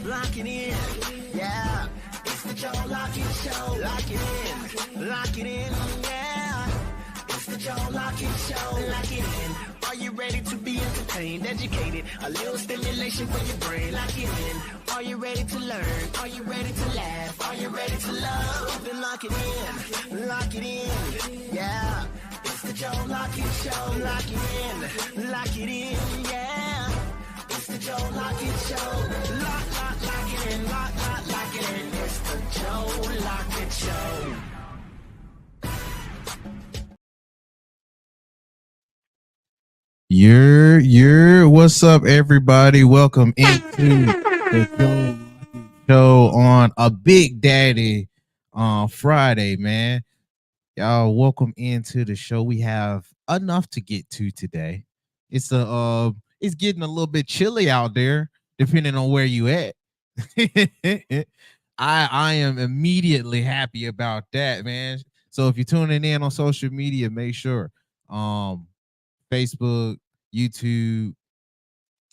Lock it in, yeah. It's the Joe Lockett Show. Lock it in, yeah. It's the Joe Lockett Show. Lock it in. Are you ready to be entertained, educated? A little stimulation for your brain. Lock it in. Are you ready to learn? Are you ready to laugh? Are you ready to love? Then lock it in, yeah. It's the Joe Lockett Show. Lock it in, yeah. It's the Joe Lockett Show. Lock it in, lock it in. It's the Joe Lockett Show. What's up, everybody? Welcome into the Joe Lockett Show on a Big Daddy Friday, man. Y'all, welcome into the show. We have enough to get to today. It's getting a little bit chilly out there, depending on where you at. I am immediately happy about that, man. So if you're tuning in on social media, make sure Facebook, YouTube,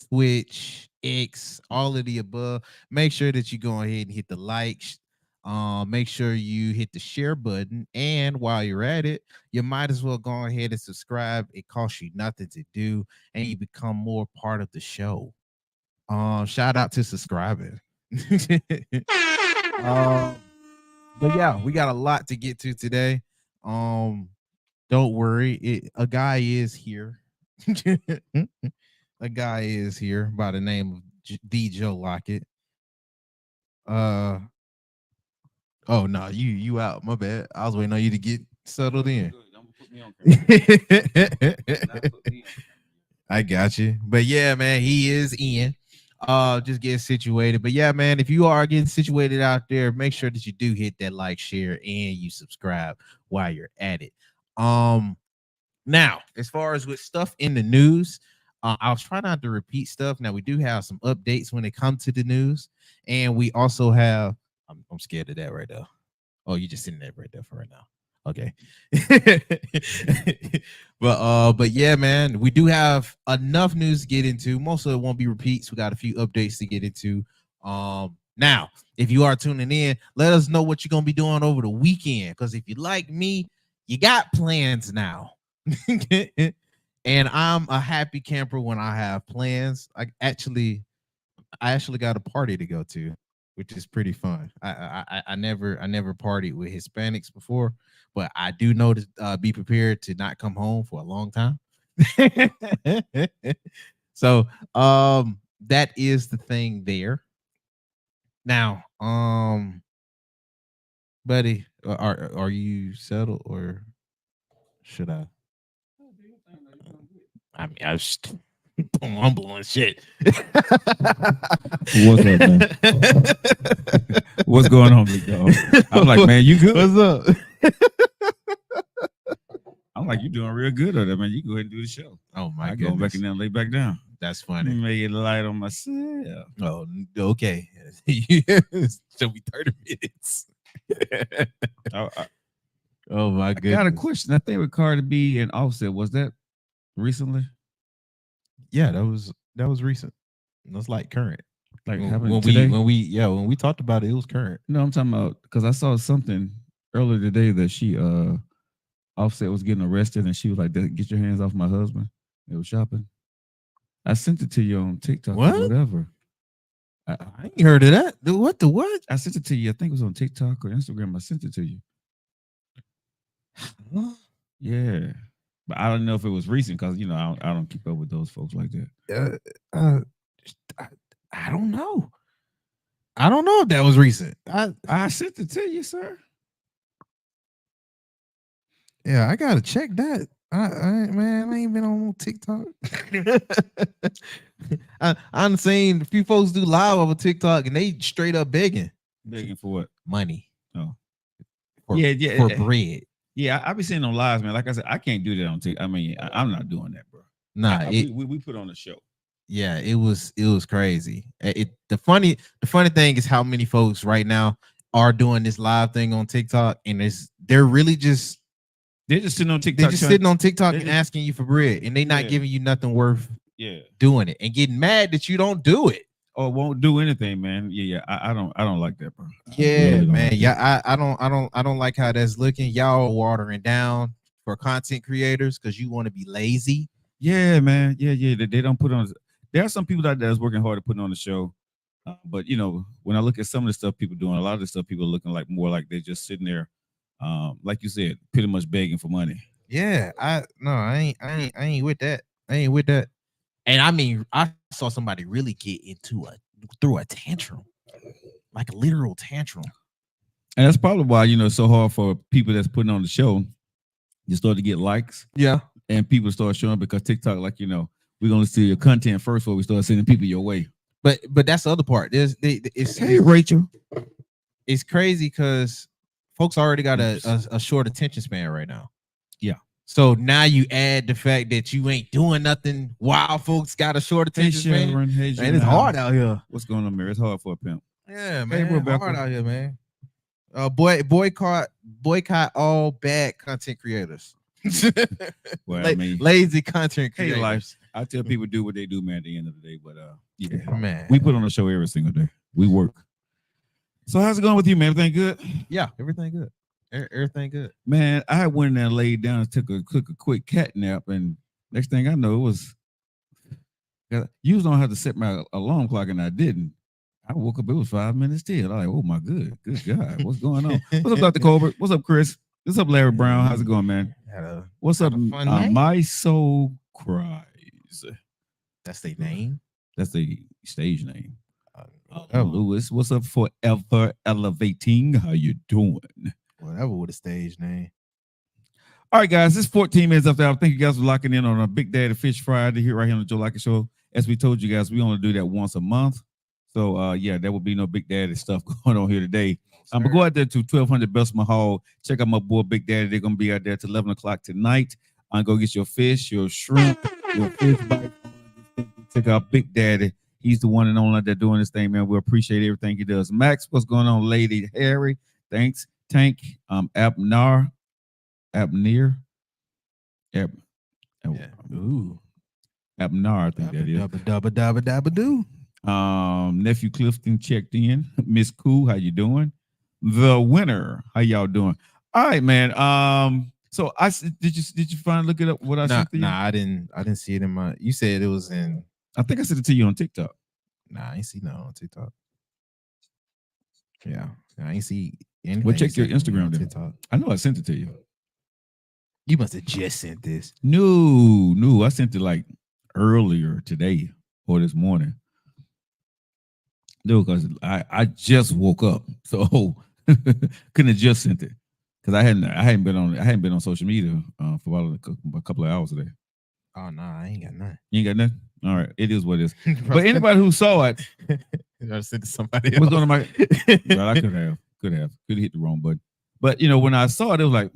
Twitch, X, all of the above. Make sure that you go ahead and hit the likes. Make sure you hit the share button. And while you're at it, you might as well go ahead and subscribe. It costs you nothing to do, and you become more part of the show. Shout out to subscribing. But yeah, we got a lot to get to today. Don't worry, a guy is here. A guy is here by the name of D. Joe Lockett. Oh no, you out. My bad. I was waiting on you to get settled in. I got you. But yeah, man, he is in. Just get situated. But yeah, man, if you are getting situated out there, make sure that you do hit that like, share, and you subscribe while you're at it. Now, as far as with stuff in the news, I'll try not to repeat stuff. Now, we do have some updates when it comes to the news, and we also have. I'm scared of that right now. Oh, you're just sitting there right there for right now. Okay. But yeah, man, we do have enough news to get into. Most of it won't be repeats. We got a few updates to get into. Now, if you are tuning in, let us know what you're gonna be doing over the weekend. Because if you like me, you got plans now. And I'm a happy camper when I have plans. I actually got a party to go to, which is pretty fun. I never partied with Hispanics before, but I do know to be prepared to not come home for a long time. So that is the thing there. Now, buddy, are you settled or should I? I mean, I was mumbling shit. What's up, man? What's going on, big dog? I'm like, man, you good? What's up? I'm like, you doing real good over there, man. You go ahead and do the show. Oh my I goodness. go back in there and lay back down. That's funny. Make it light on myself. Oh, okay. Show me 30 minutes. Oh my goodness. I got a question. I think with Cardi B and Offset, was that recently? Yeah, that was recent. That's like current. Like when we talked about it, it was current. No, I'm talking about because I saw something earlier today that she Offset was getting arrested and she was like, "Get your hands off my husband." They were shopping. I sent it to you on TikTok what? or whatever. I ain't heard of that. What? I sent it to you. I think it was on TikTok or Instagram. I sent it to you. Huh? Yeah. But I don't know if it was recent because, you know, I don't keep up with those folks like that. I don't know. I don't know if that was recent. I sent it to you, sir. Yeah, I gotta check that. I ain't been on TikTok. I'm saying a few folks do live over TikTok and they straight up begging. Begging for what? Money. Oh. For bread. Yeah, I be seeing them lives, man. Like I said, I can't do that on TikTok. I mean, I'm not doing that, bro. Nah, we put on a show. Yeah, it was crazy. The funny thing is how many folks right now are doing this live thing on TikTok, and they're just sitting on TikTok. They're just sitting on TikTok and asking you for bread, and they're not giving you nothing worth doing it, and getting mad that you don't do it. or won't do anything, man. Yeah. I don't like that, bro. Yeah, Really don't man. like Yeah, that. I don't like how that's looking. Y'all are watering down for content creators because you want to be lazy. Yeah, man. Yeah. They don't put on. There are some people out there that's working hard to put on the show. But when I look at some of the stuff people doing, a lot of the stuff people are looking like more like they're just sitting there, like you said, pretty much begging for money. Yeah, I ain't with that. I ain't with that. And I mean, I saw somebody really get through a tantrum, like a literal tantrum. And that's probably why it's so hard for people that's putting on the show. You start to get likes, Yeah, and people start showing because TikTok, like we're gonna see your content first before we start sending people your way. but that's the other part. It's Rachel. It's crazy because folks already got a short attention span right now. Yeah. So now you add the fact that you ain't doing nothing while folks got a short attention span. Man, it's hard out here. What's going on, Mary? It's hard for a pimp. Yeah, man. Hey, It's hard out here, man. Boycott all bad content creators. Well, I mean, lazy content hey, creators. life. I tell people do what they do, man. At the end of the day, but yeah, man, we put on a show every single day. We work. So how's it going with you, man? Everything good? Yeah, everything good. Everything good. Man, I went in there and laid down and took a quick cat nap, and next thing I know, it was usually don't have to set my alarm clock, and I didn't. I woke up, it was 5 minutes till. I was like, oh my good God, what's going on? What's up, Dr. Colbert? What's up, Chris? What's up, Larry Brown? How's it going, man? What's up, My Soul Cries? That's their name. That's the stage name. Lewis, what's up? Forever Elevating. How you doing? Whatever with a stage name. All right, guys, it's 14 minutes after hour. Thank you guys for locking in on a Big Daddy Fish Friday here right here on the Joe Lockett Show. As we told you guys, we only do that once a month. So, yeah, there will be no Big Daddy stuff going on here today. But go out there to 1200 Bessemer Hall. Check out my boy Big Daddy. They're going to be out there till 11 o'clock tonight. Go get your fish, your shrimp, your fish bite. Check out Big Daddy. He's the one and only out there doing this thing, man. We appreciate everything he does. Max, what's going on, Lady Harry? Thanks. Tank, Abner. Abner, I think that is. Dabba do. Nephew Clifton checked in. Miss Cool, how you doing? The winner, how y'all doing? All right, man. So did you finally look it up? What I sent to you? Nah, I didn't see it in my. You said it was in. I think I sent it to you on TikTok. Nah, I ain't see no on TikTok. Yeah, I ain't see anything. Well, check your Instagram. TikTok. I know I sent it to you. You must have just sent this. No, I sent it like earlier today or this morning. No, because I just woke up, so couldn't have just sent it because I hadn't been on social media for about a couple of hours today. Oh no, I ain't got nothing. You ain't got nothing. All right, it is what it is. But anybody who saw it, I sent it to somebody else. Was going to my. Well, I could have hit the wrong button. But when I saw it, it was like,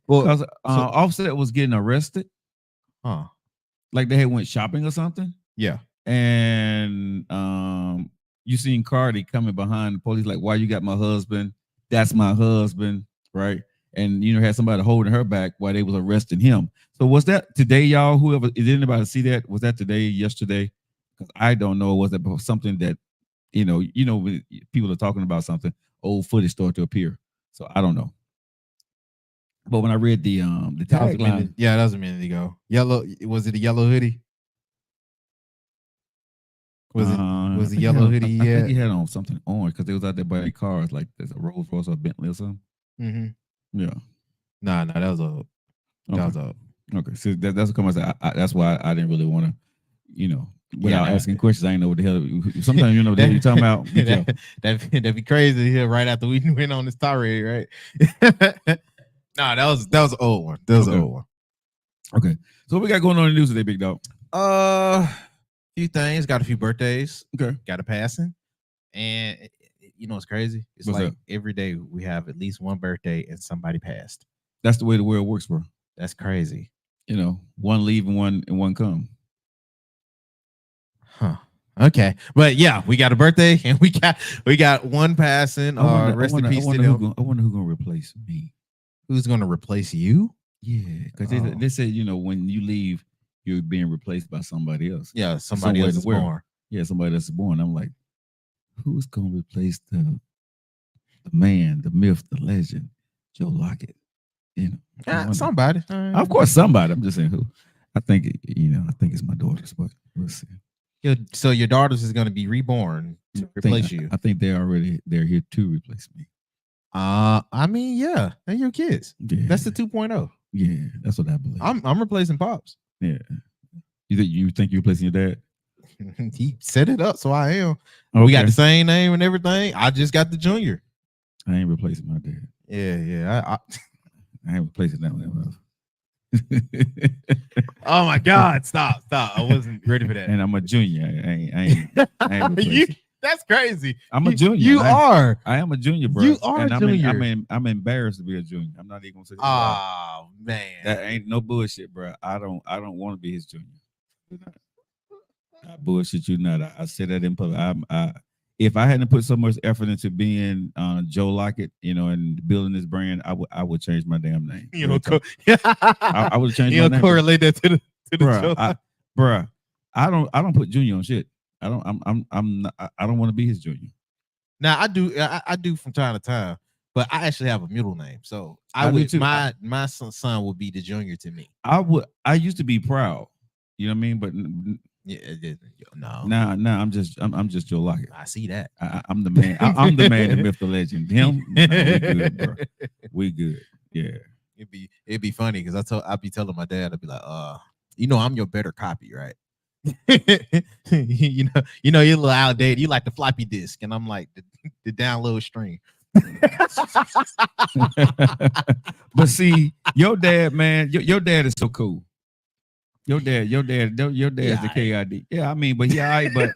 Well, because Offset was getting arrested. Huh? Like they had went shopping or something. Yeah. And you seen Cardi coming behind the police, like, why you got my husband? That's my husband, right? And had somebody holding her back while they was arresting him. So was that today, y'all? Whoever, did anybody see that? Was that today, yesterday? Because I don't know. Was it something that when people are talking about something, old footage started to appear. So I don't know. But when I read the tagline, that was a minute ago. Yellow, was it a yellow hoodie? Was it yellow hoodie? I think he had on something orange because they was out there by cars, like there's a Rolls Royce or a Bentley or something. Mm-hmm. Yeah. Nah, that was a. That was a. Okay, so that's what comes. That's why I didn't really want to, without asking questions. I didn't know what the hell. Sometimes you know what you're talking about. That'd be crazy here right after we went on this tirade, right? Nah, that was an old one. That was an old one. Okay, so what we got going on in the news today, big dog? Few things. Got a few birthdays. Okay, got a passing, and it's crazy. It's What's like that? Every day we have at least one birthday and somebody passed. That's the way the world works, bro. That's crazy. One leave and one come. Huh. Okay, but yeah, we got a birthday and we got one passing. Rest in peace to them. I wonder who's gonna replace me. Who's gonna replace you? Yeah, because they said when you leave, you're being replaced by somebody else. Yeah, somebody else is born. Yeah, somebody that's born. I'm like, who's gonna replace the man, the myth, the legend, Joe Lockett? You know, Somebody. of course, somebody. I'm just saying who. I think I think it's my daughters, but we'll see. So your daughters is going to be reborn to replace you. I think they're here to replace me. I mean, yeah, they're your kids. Yeah. That's the 2.0. Yeah, that's what I believe. I'm replacing Pops. Yeah. You think you're replacing your dad? He set it up, so I am. Okay. We got the same name and everything. I just got the junior. I ain't replacing my dad. Yeah. I ain't replacing that one. Oh my God! Stop! I wasn't ready for that. And I'm a junior. I ain't that's crazy. I'm a junior. You are. I am a junior, bro. You are and a junior. I'm embarrassed to be a junior. I'm not even gonna say. Oh man, that ain't no bullshit, bro. I don't want to be his junior. I bullshit you not. I said that in public. If I hadn't put so much effort into being Joe Lockett, and building this brand, I would change my damn name. I would change my name. Correlate that to the bruh. I don't put junior on shit. I don't want to be his junior. Now I do from time to time, but I actually have a middle name, so my son would be the junior to me. I used to be proud, you know what I mean, but. Yeah, no. Nah, I'm just Joe Lockett. I see that. I'm the man. I'm the man, the myth, the legend. Him, we good, bro. We good. Yeah. It'd be funny because I'd be telling my dad, I'd be like, I'm your better copy, right? you're a little outdated. You like the floppy disk, and I'm like the download stream. But see, your dad, man, your dad is so cool. Your dad is the KID. Yeah, I mean, but but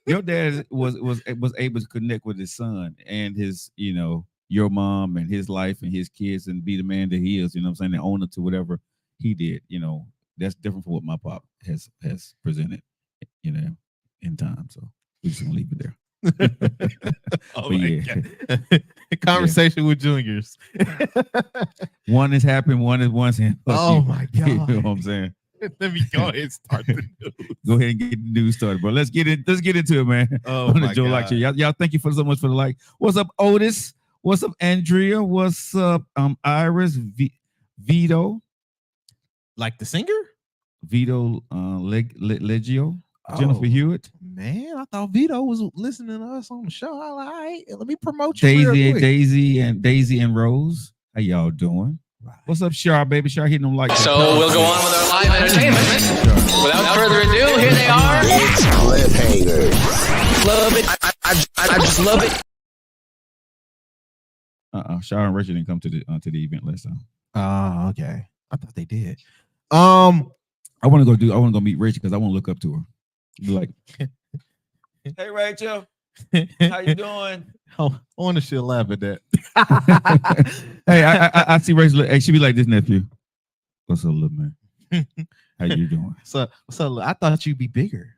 your dad was able to connect with his son and his, your mom and his life and his kids and be the man that he is, I'm saying, the owner to whatever he did, that's different from what my pop has presented, in time. So we're just gonna leave it there. God. Conversation with juniors. One is happening, one's in. Oh my God. You know what I'm saying? Let me go ahead and start the news. Go ahead and get the news started, bro. Let's get into it, man. Oh my Joe Lockett Show. Y'all, thank you so much for the like. What's up, Otis? What's up, Andrea? What's up, Iris? Vito, like the singer? Vito Leggio. Jennifer Hewitt. Man, I thought Vito was listening to us on the show. I like, all right, let me promote you. Daisy and Rose. How y'all doing? Right. What's up, Shar, baby? Shar hitting them like So we'll go on with our live entertainment. Without further ado, here they are. Cliffhangers. Love it. I just love it. Shar and Richard didn't come to the event last time. Oh, okay. I thought they did. I want to go meet Rachel because I want to look up to her. Be like, hey Rachel, how you doing? I wonder she'll laugh at that. Hey, I see Rachel. Hey, she be like this, nephew. What's up, little man? How you doing? So I thought you'd be bigger.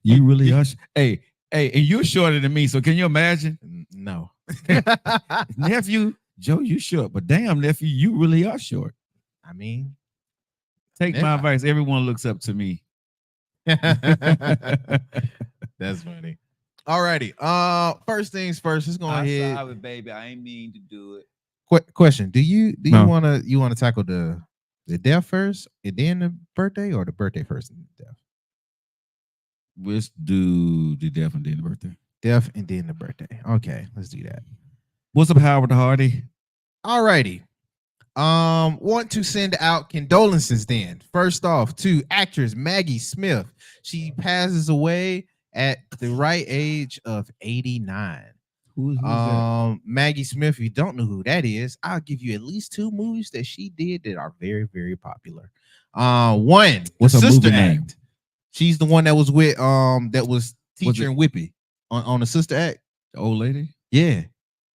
You really are. Hey, and you're shorter than me. So can you imagine? No, nephew Joe, you short, but damn, nephew, you really are short. I mean, take my advice. Everyone looks up to me. That's funny. Alrighty. First things first. Let's go ahead. Sorry, baby. I ain't mean to do it. Question: Do you want to tackle the death first and then the birthday, or the birthday first and the death? Let's do the death and then the birthday. Death and then the birthday. Okay, let's do that. What's up, Howard Hardy? Alrighty. Want to send out condolences then. First off, to actress Maggie Smith. She passes away at the right age of 89. Who's that? Maggie Smith, if you don't know who that is, I'll give you at least 2 movies that she did that are very, very popular. One was Sister Act. She's the one that was with that was Teacher and Whippy on the Sister Act. The old lady? Yeah.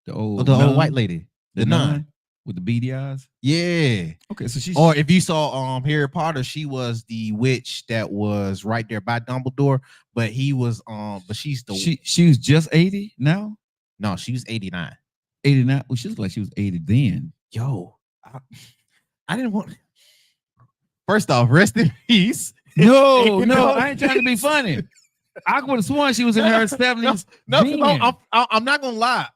The old white lady. The nun. With the beady eyes? Yeah. Okay, so she's... Or if you saw Harry Potter, she was the witch that was right there by Dumbledore, but he was but she's the... She was just 80 now? No, she was 89. 89? Well, she looked like she was 80 then. Yo, I didn't want... First off, rest in peace. No, I ain't trying to be funny. I would have sworn she was in her 70s. No, I'm not gonna lie.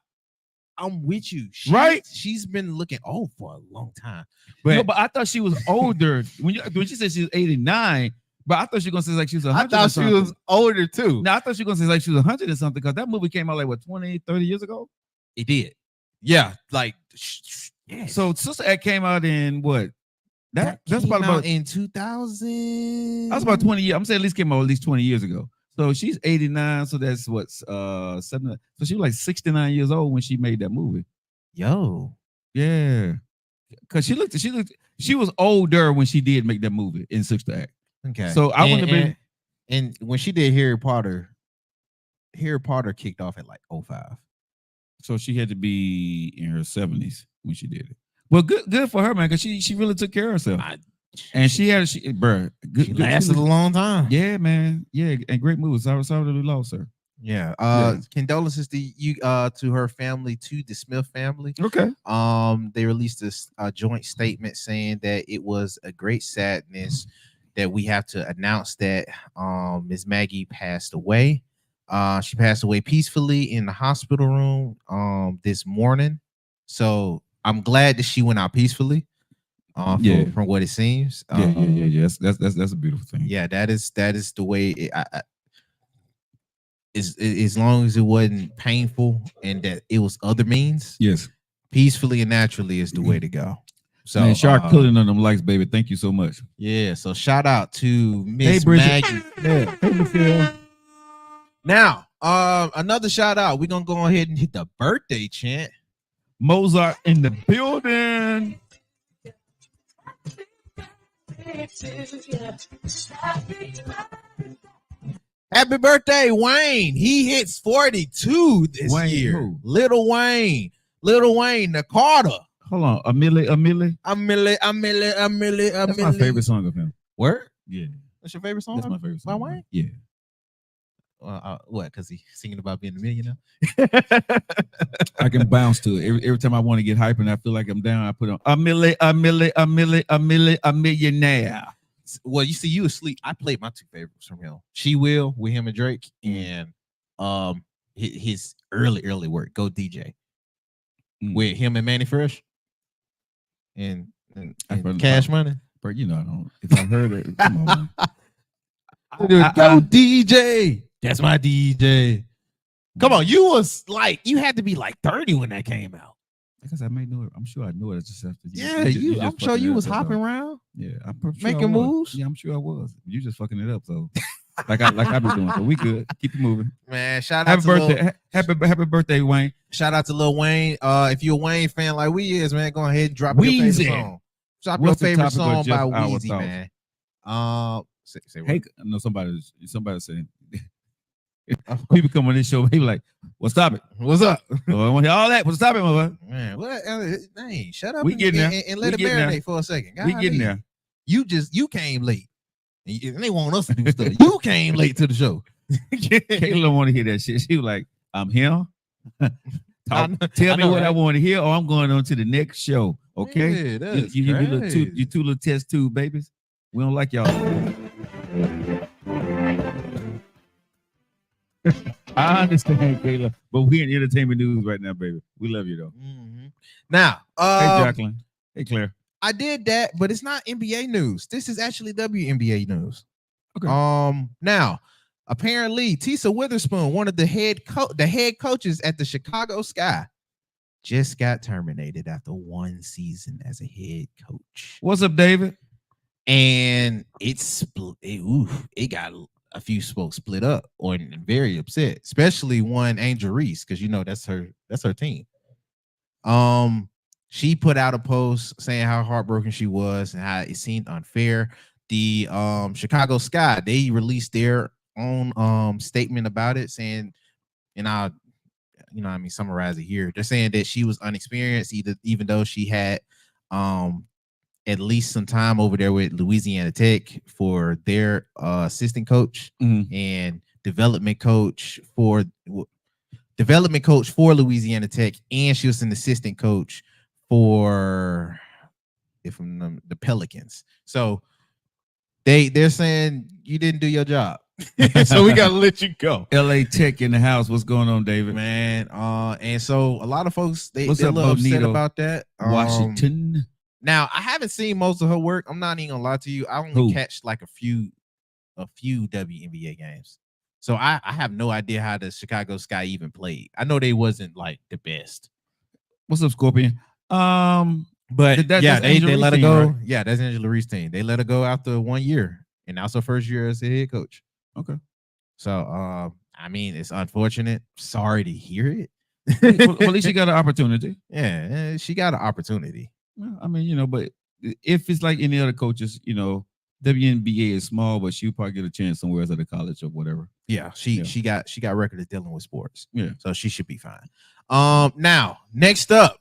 I'm with you. Right? She's been looking old for a long time. But I thought she was older when she said she was 89. But I thought she was gonna say like she was 100. I thought she was older too. No, I thought she was gonna say like she was 100 and something because that movie came out like what 20, 30 years ago. It did. Yeah, like yeah. So Sister Act came out in what? That's probably about in 2000. That's about 20 years. I'm saying at least came out at least 20 years ago. So she's 89. So that's what 7. So she was like 69 years old when she made that movie. Yo, yeah, because she was older when she did make that movie in Sister Act. Okay. So I wouldn't have been. And when she did Harry Potter kicked off at like 05. So she had to be in her 70s when she did it. Well, good for her, man, because she really took care of herself. She lasted a long time. Yeah, man. Yeah, and great movie. Sorry that we lost her. Yeah. Condolences to her family, to the Smith family. Okay. They released a joint statement saying that it was a great sadness that we have to announce that Ms. Maggie passed away. She passed away peacefully in the hospital room this morning. So I'm glad that she went out peacefully. From what it seems. Yeah. That's a beautiful thing. Yeah, that is the way as long as it wasn't painful and that it was other means. Yes. Peacefully and naturally is the way to go. So man, Shark killing on them likes, baby. Thank you so much. Yeah. So shout out to Miss Maggie. Yeah. Hey, Michelle. Now, another shout out. We're gonna go ahead and hit the birthday chant. Mozart in the building. Happy birthday, Wayne. He hits 42 this year. Who? Little Wayne, the Carter. Hold on, Amelie. That's my favorite song of him. Word? Yeah. That's your favorite song? That's my favorite song. By Wayne? Yeah. What? Because he's singing about being a millionaire? I can bounce to it. Every time I want to get hype and I feel like I'm down, I put on a millionaire. Well, you see, you asleep. I played my two favorites from him. She Will with him and Drake, and his early work, Go DJ, with him and Manny Fresh, and Cash Money. But you know, I don't. If I heard it, come on. Go DJ. That's my DJ. Come on, you had to be like 30 when that came out. Because I may know it. I'm sure I knew it just after. I'm sure you was hopping around. Yeah, I'm sure making moves. Yeah, I'm sure I was. You just fucking it up, so like I be doing. So we good. Keep it moving. Man, happy birthday, happy birthday, Wayne. Shout out to Lil Wayne. If you're a Wayne fan like we is, man, go ahead and drop your favorite song. Drop your favorite song by Weezy, man. Hey, no, somebody saying. People come on this show, he be like, "Well, stop it. What's up? Oh, I want to hear all that. Well, stop it, mother." Man, what? Dang, shut up. We getting there. And let it marinate for a second. We getting there. You came late, and they want us to do stuff. You came late to the show. Kayla don't want to hear that shit. She was like, "I'm here. Tell me what I want to hear, or I'm going on to the next show." Okay, yeah, you two little test tube babies. We don't like y'all. I understand, Kayla, but we in entertainment news right now, baby. We love you though. Mm-hmm. Now, hey Jacqueline, hey Claire. I did that, but it's not NBA news. This is actually WNBA news. Okay. Now, apparently, Tisa Witherspoon, one of the head coaches at the Chicago Sky, just got terminated after one season as a head coach. What's up, David? And it got a few folks split up or very upset, especially one Angel Reese, because you know that's her team. She put out a post saying how heartbroken she was and how it seemed unfair. The Chicago Sky, they released their own statement about it, saying, and I'll summarize it here. They're saying that she was unexperienced, even though she had at least some time over there with Louisiana Tech for their assistant coach and development coach for Louisiana Tech, and she was an assistant coach for the Pelicans. So they're saying you didn't do your job. So we gotta let you go. LA Tech in the house. What's going on, David? Man, and so a lot of folks they're What's a up, little upset Bonito? about that. Washington. Now I haven't seen most of her work. I'm not even gonna lie to you. I only catch like a few WNBA games. So I have no idea how the Chicago Sky even played. I know they wasn't like the best. What's up, Scorpion? But that's they Angela let her Reese go. team, right? Yeah, that's Angela Reese team. They let her go after 1 year, and that's her first year as a head coach. Okay. So I mean, it's unfortunate. Sorry to hear it. Well, at least she got an opportunity. Yeah, she got an opportunity. Well, I mean, but if it's like any other coaches, WNBA is small, but she'll probably get a chance somewhere else at a college or whatever. Yeah, she got record of dealing with sports. Yeah, so she should be fine. Now next up,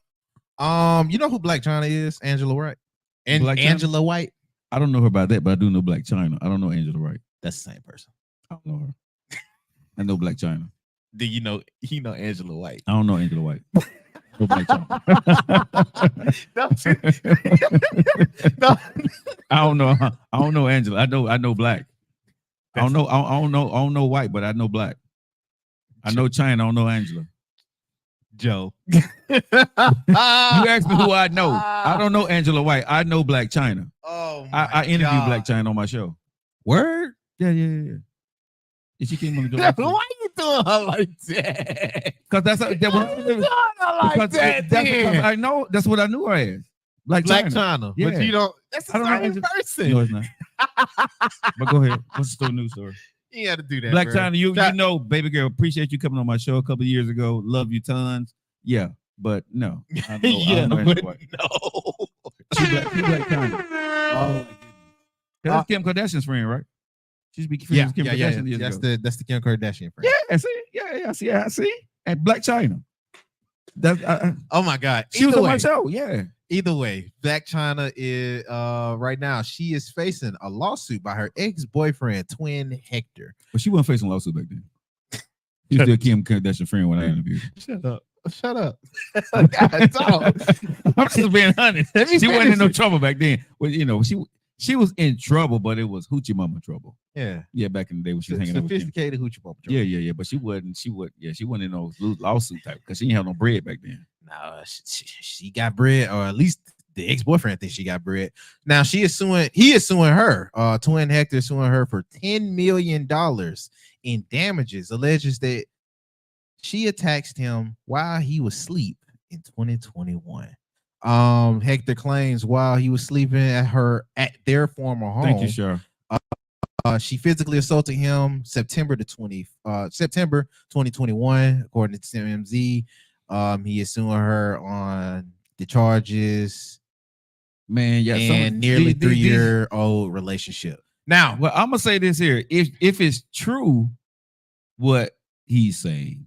you know who Black China is? Angela White. And Angela White. I don't know her about that, but I do know Black China. I don't know Angela White. That's the same person. I don't know her. I know Black China. Do you know Angela White? I don't know Angela White. No Black China. No. I don't know Angela. I know Black. I don't know White, but I know Black. I know China. I don't know Angela. Joe. You asked me who I know. I don't know Angela White. I know Black China. Oh, I interviewed Black China on my show. Word? Yeah. And she came on the Why you doing her like that? Because that's because I know that's what I knew her as. Black China. Yeah. But you don't. That's the same person. No, it's not. But go ahead. What's the news story? You got to do that. Black China, you know, baby girl, appreciate you coming on my show a couple of years ago. Love you tons. Yeah, but no. I know no. She Black China. Oh, that's Kim Kardashian's friend, right? She's be friends with Kim Kardashian. That's the Kim Kardashian friend. Yeah, see. And Black China. That's oh my God. She was on my show. Yeah. Either way, Black China is right now she is facing a lawsuit by her ex-boyfriend, twin Hector. But she wasn't facing a lawsuit back then. She was still Kim Kardashian friend when I interviewed. Shut up. God, I'm just being honest. She wasn't in no trouble back then. Well, she was in trouble, but it was hoochie mama trouble. Yeah, back in the day when she was hanging out with sophisticated hoochie mama trouble. Yeah. But she wasn't in no lawsuit type because she didn't have no bread back then. No, she got bread, or at least the ex-boyfriend thinks she got bread. Now he is suing her. Twin Hector suing her for $10 million in damages, alleges that she attacked him while he was asleep in 2021. Hector claims while he was sleeping at their former home. Thank you, Shar. She physically assaulted him September 2021, according to TMZ. He is suing her on the charges. Man, yeah, and nearly 3-year-old relationship. Now, well, I'm gonna say this here: if it's true what he's saying,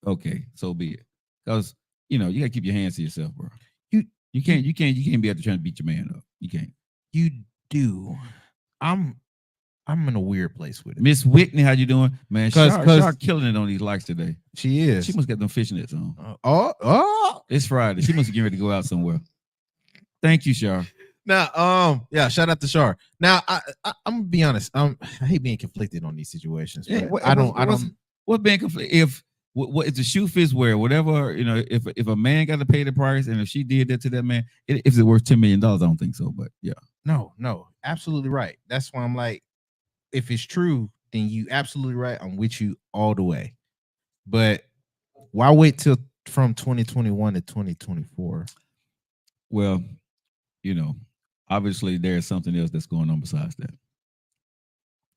okay, so be it. Because you gotta keep your hands to yourself, bro. You can't be out there trying to beat your man up. You can't. You do. I'm in a weird place with it. Miss Whitney, how you doing, man? Shar killing it on these likes today. She is. She must get them fishnets on. Oh, it's Friday. She must be getting ready to go out somewhere. Thank you, Shar. Now, shout out to Shar. Now, I'm gonna be honest. I hate being conflicted on these situations. Yeah, What's being conflicted? If the shoe fits where, whatever, if a man got to pay the price, and if she did that to that man, if it's worth $10 million, I don't think so. But yeah, no, absolutely right. That's why I'm like, if it's true, then you absolutely right. I'm with you all the way. But why wait till from 2021 to 2024? Well, obviously there's something else that's going on besides that.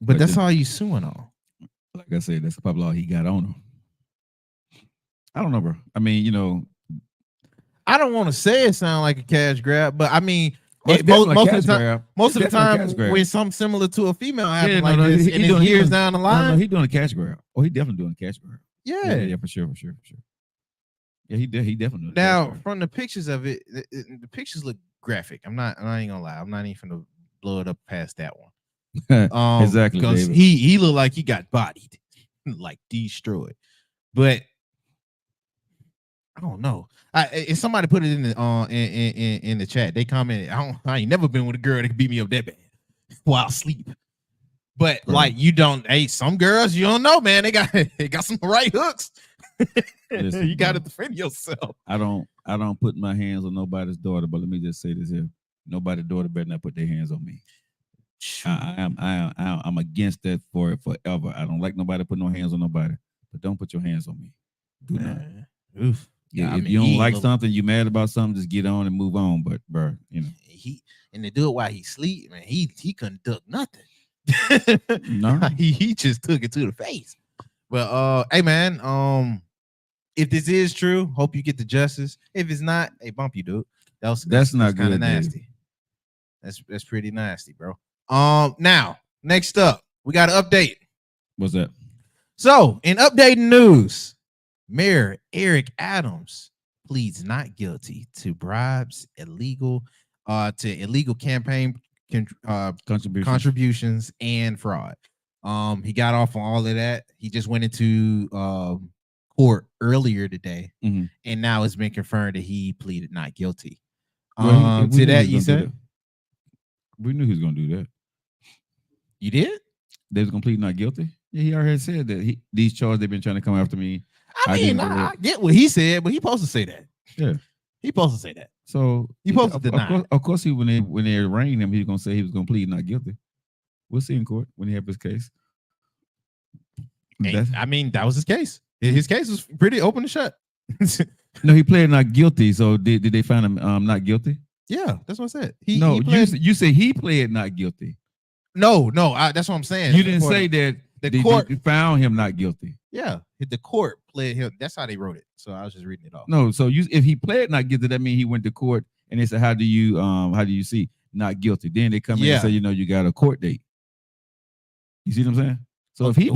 But that's all you suing on. Like I said, that's probably all he got on him. I don't know, bro. I mean, I don't want to say it sound like a cash grab, but I mean, most of the time when something similar to a female happens this, and it's years down the line, he's doing a cash grab. Oh, he definitely doing a cash grab. Yeah, for sure. Yeah, he definitely. Now, from the pictures of it, the pictures look graphic. I'm not ain't gonna lie. I'm not even gonna blow it up past that one. Exactly, because he looked like he got bodied, like destroyed. But I don't know. If somebody put it in the chat, they commented, I ain't never been with a girl that could beat me up that bad while asleep. But like you don't, hey, some girls you don't know, man. They got some right hooks. Listen, you got to bro. defend yourself. I don't put my hands on nobody's daughter, but let me just say this here: nobody's daughter better not put their hands on me. I'm against that for forever. I don't like nobody put no hands on nobody, but don't put your hands on me. Do not. Oof. Yeah, I if mean, you don't he like little- something, you mad about something, just get on and move on. But bro, you know, he and to do it while he sleep, man, he couldn't duck nothing. No. he just took it to the face. Well, hey man, if this is true, hope you get the justice. If it's not, hey, bump you, dude. That's not kind of good, Dave. nasty. That's pretty nasty, bro. Now next up, we got an update. What's that? So, in updating news, Mayor Eric Adams pleads not guilty to bribes, illegal campaign contributions and fraud. He got off on all of that. He just went into court earlier today, Mhm. and now it's been confirmed that he pleaded not guilty. Well, we To knew that, he you was gonna do said that. We knew he was gonna do that. you did. They was complete not guilty. Yeah, he already said that these charges they've been trying to come after me. I mean, didn't do I it. get what he said, but he supposed to say that. Yeah. He supposed to say that. So You supposed to deny. Of course, when they arraigned him, he's gonna say he was gonna plead not guilty. We'll see in court when he have his case. And, I mean, that was his case. His case was pretty open and shut. No, he pled not guilty. So did they find him not guilty? Yeah, that's what I said. You say he pled not guilty. No, that's what I'm saying. You didn't say that the court found him not guilty. Yeah, the court pled him. That's how they wrote it. So I was just reading it off. No, so if he pled not guilty, that means he went to court and they said, how do you see not guilty? Then they come in and say, you got a court date. You see what I'm saying? So if he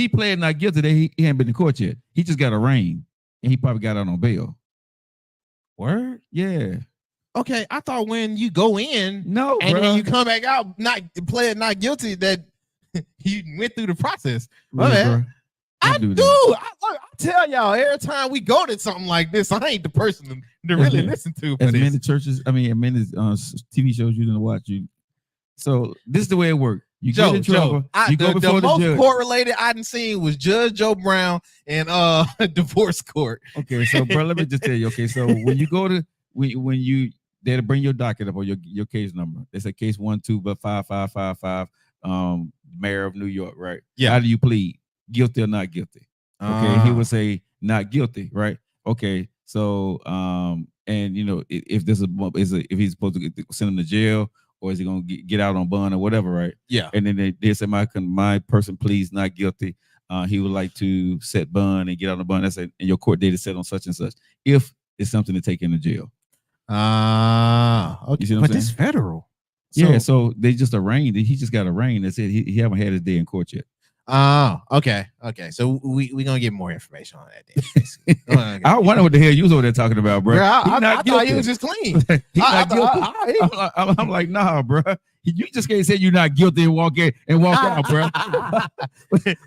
pled not guilty, then he hadn't been in court yet. He just got arraigned and he probably got out on bail. Word? Yeah. Okay, I thought when you go in, no, and bro. then you come back out not pled not guilty, that you went through the process. Really, I do. I tell y'all every time we go to something like this, I ain't the person to really listen to. As many churches, many TV shows you didn't watch. So this is the way it worked. You get in trouble. You go before the most judge. Court related I didn't seen was Judge Joe Brown and divorce court. Okay, so bro, let me just tell you. Okay, so when you go to when you they'll bring your docket up or your case number. They say case 1-2-5555. Mayor of New York, right? Yeah. How do you plead? Guilty or not guilty? Okay, he would say not guilty, right? Okay, so and if if he's supposed to send him to jail or is he gonna get out on bond or whatever, right? Yeah. And then they say my person pleads not guilty. He would like to set bond and get out on bond. That's it, and your court date is set on such and such. If it's something to take him to jail. Okay. You see what I'm but saying? this federal. So they just arraigned it. He just got arraigned. That's it. He haven't had his day in court yet. Okay. So we gonna get more information on that. Then. I wonder what the hell you was over there talking about, bro. Girl, I thought he was just clean. I'm like, nah, bro. You just can't say you're not guilty and walk in and walk out, bro.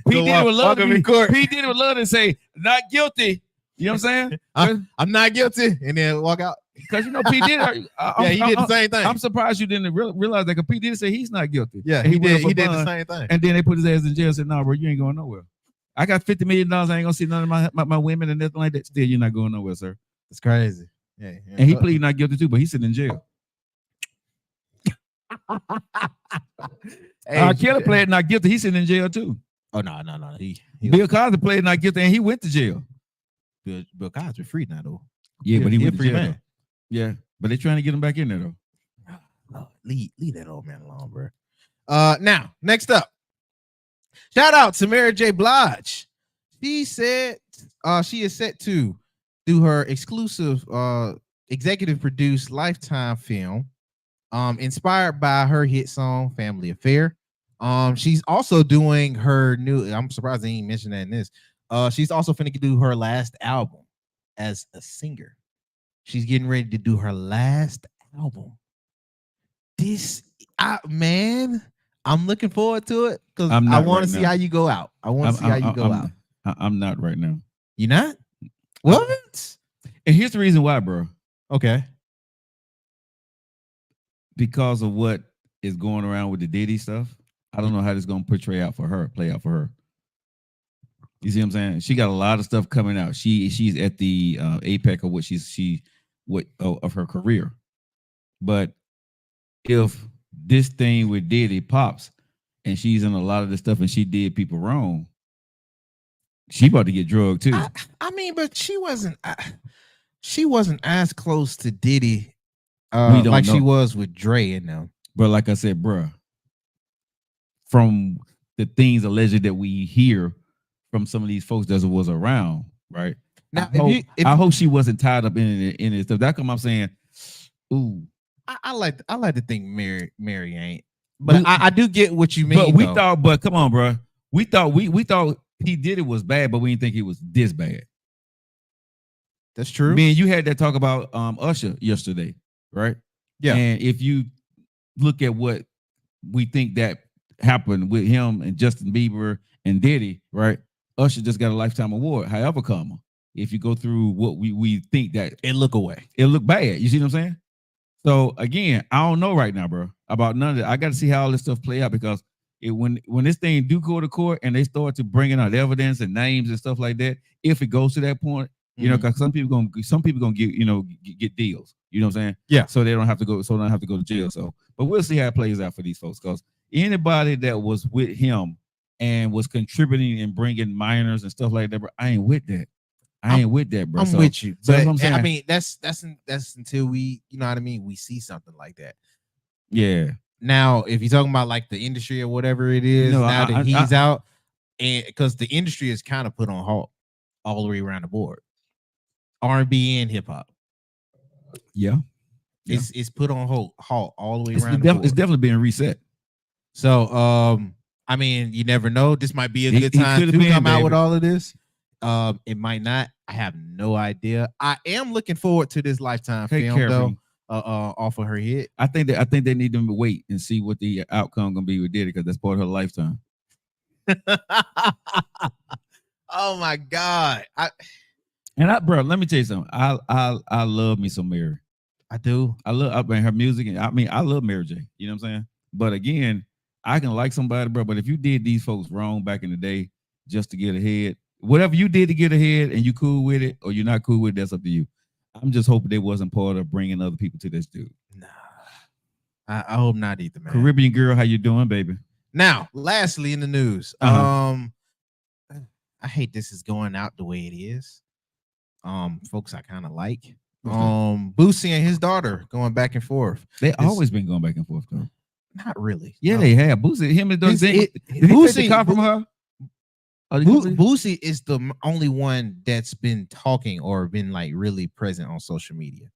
P did with love to say not guilty. You know what I'm saying? I'm not guilty, and then walk out. Because P did. He did the same thing. I'm surprised you didn't realize that. Because P did say he's not guilty. Yeah, he did. He did the same thing. And then they put his ass in jail. And said, "No, bro, you ain't going nowhere. I got $50 million. I ain't gonna see none of my women and nothing like that. Still, you're not going nowhere, sir. It's crazy. Yeah. And he pleaded not guilty too, but he's sitting in jail. Kelly pled not guilty. He's sitting in jail too. Oh no. Bill Cosby pled not guilty, and he went to jail. Bill Cosby free now though. Yeah, but he went to free jail. man. Yeah, but they're trying to get him back in there though. Oh, leave that old man alone, bro. Now next up, shout out to Mary J. Blige. She said she is set to do her exclusive executive produced Lifetime film, inspired by her hit song "Family Affair." She's also doing her new. I'm surprised they ain't mentioned that in this. She's also finna do her last album as a singer. She's getting ready to do her last album. I'm looking forward to it because I want to see how you go out. I want to see how you go out. I'm not right now. You not? What? And here's the reason why, bro. Okay. Because of what is going around with the Diddy stuff, I don't know how this is gonna play out for her. You see what I'm saying? She got a lot of stuff coming out. She's at the apex of of her career. But if this thing with Diddy pops and she's in a lot of this stuff and she did people wrong, she about to get drugged too. I mean, but she wasn't as close to Diddy like she was with Dre and them. But like I said, bruh, from the things alleged that we hear from some of these folks that was around, right? Now, I hope she wasn't tied up in it stuff. That's what I'm saying. Ooh, I like to think Mary ain't, but I do get what you mean. But come on, bro. We thought he did it was bad, but we didn't think he was this bad. That's true. Man, you had that talk about Usher yesterday, right? Yeah. And if you look at what we think that happened with him and Justin Bieber and Diddy, right? Usher just got a lifetime award. However, if you go through what we think that it look bad. You see what I'm saying? So again, I don't know right now, bro, about none of that. I got to see how all this stuff play out because when this thing do go to court and they start to bringing out evidence and names and stuff like that, if it goes to that point, you know, because some people gonna get deals. You know what I'm saying? Yeah. So they don't have to go to jail. So, but we'll see how it plays out for these folks because anybody that was with him and was contributing and bringing minors and stuff like that, bro, I ain't with that. I'm with you. But I mean, that's until we, you know what I mean, we see something like that. Yeah. Now, if you're talking about like the industry or whatever it is, now that he's out, and because the industry is kind of put on halt all the way around the board, R&B and hip hop. Yeah. It's put on halt all the way around the board. It's definitely being reset. So, I mean, you never know. This might be a good time to come out with all of this. It might not. I have no idea. I am looking forward to this Lifetime film though. Off of her hit. I think they need to wait and see what the outcome gonna be with Diddy because that's part of her lifetime. Oh my God. Bro, let me tell you something. I love me some Mary. I do. I love her music, and I love Mary J. You know what I'm saying? But again, I can like somebody, bro. But if you did these folks wrong back in the day just to get ahead, whatever you did to get ahead, and you cool with it or you're not cool with it, that's up to you. I'm just hoping they wasn't part of bringing other people to this dude. Nah, I hope not either, man. Caribbean girl, how you doing, baby? Now, lastly in the news, I hate this is going out the way it is. Folks, I kind of like Boosie and his daughter going back and forth. They always been going back and forth, though. Not really. Yeah, they have. Boosie, him and Boosie. Did he take the car from her? Boosie is the only one that's been talking or been like really present on social media.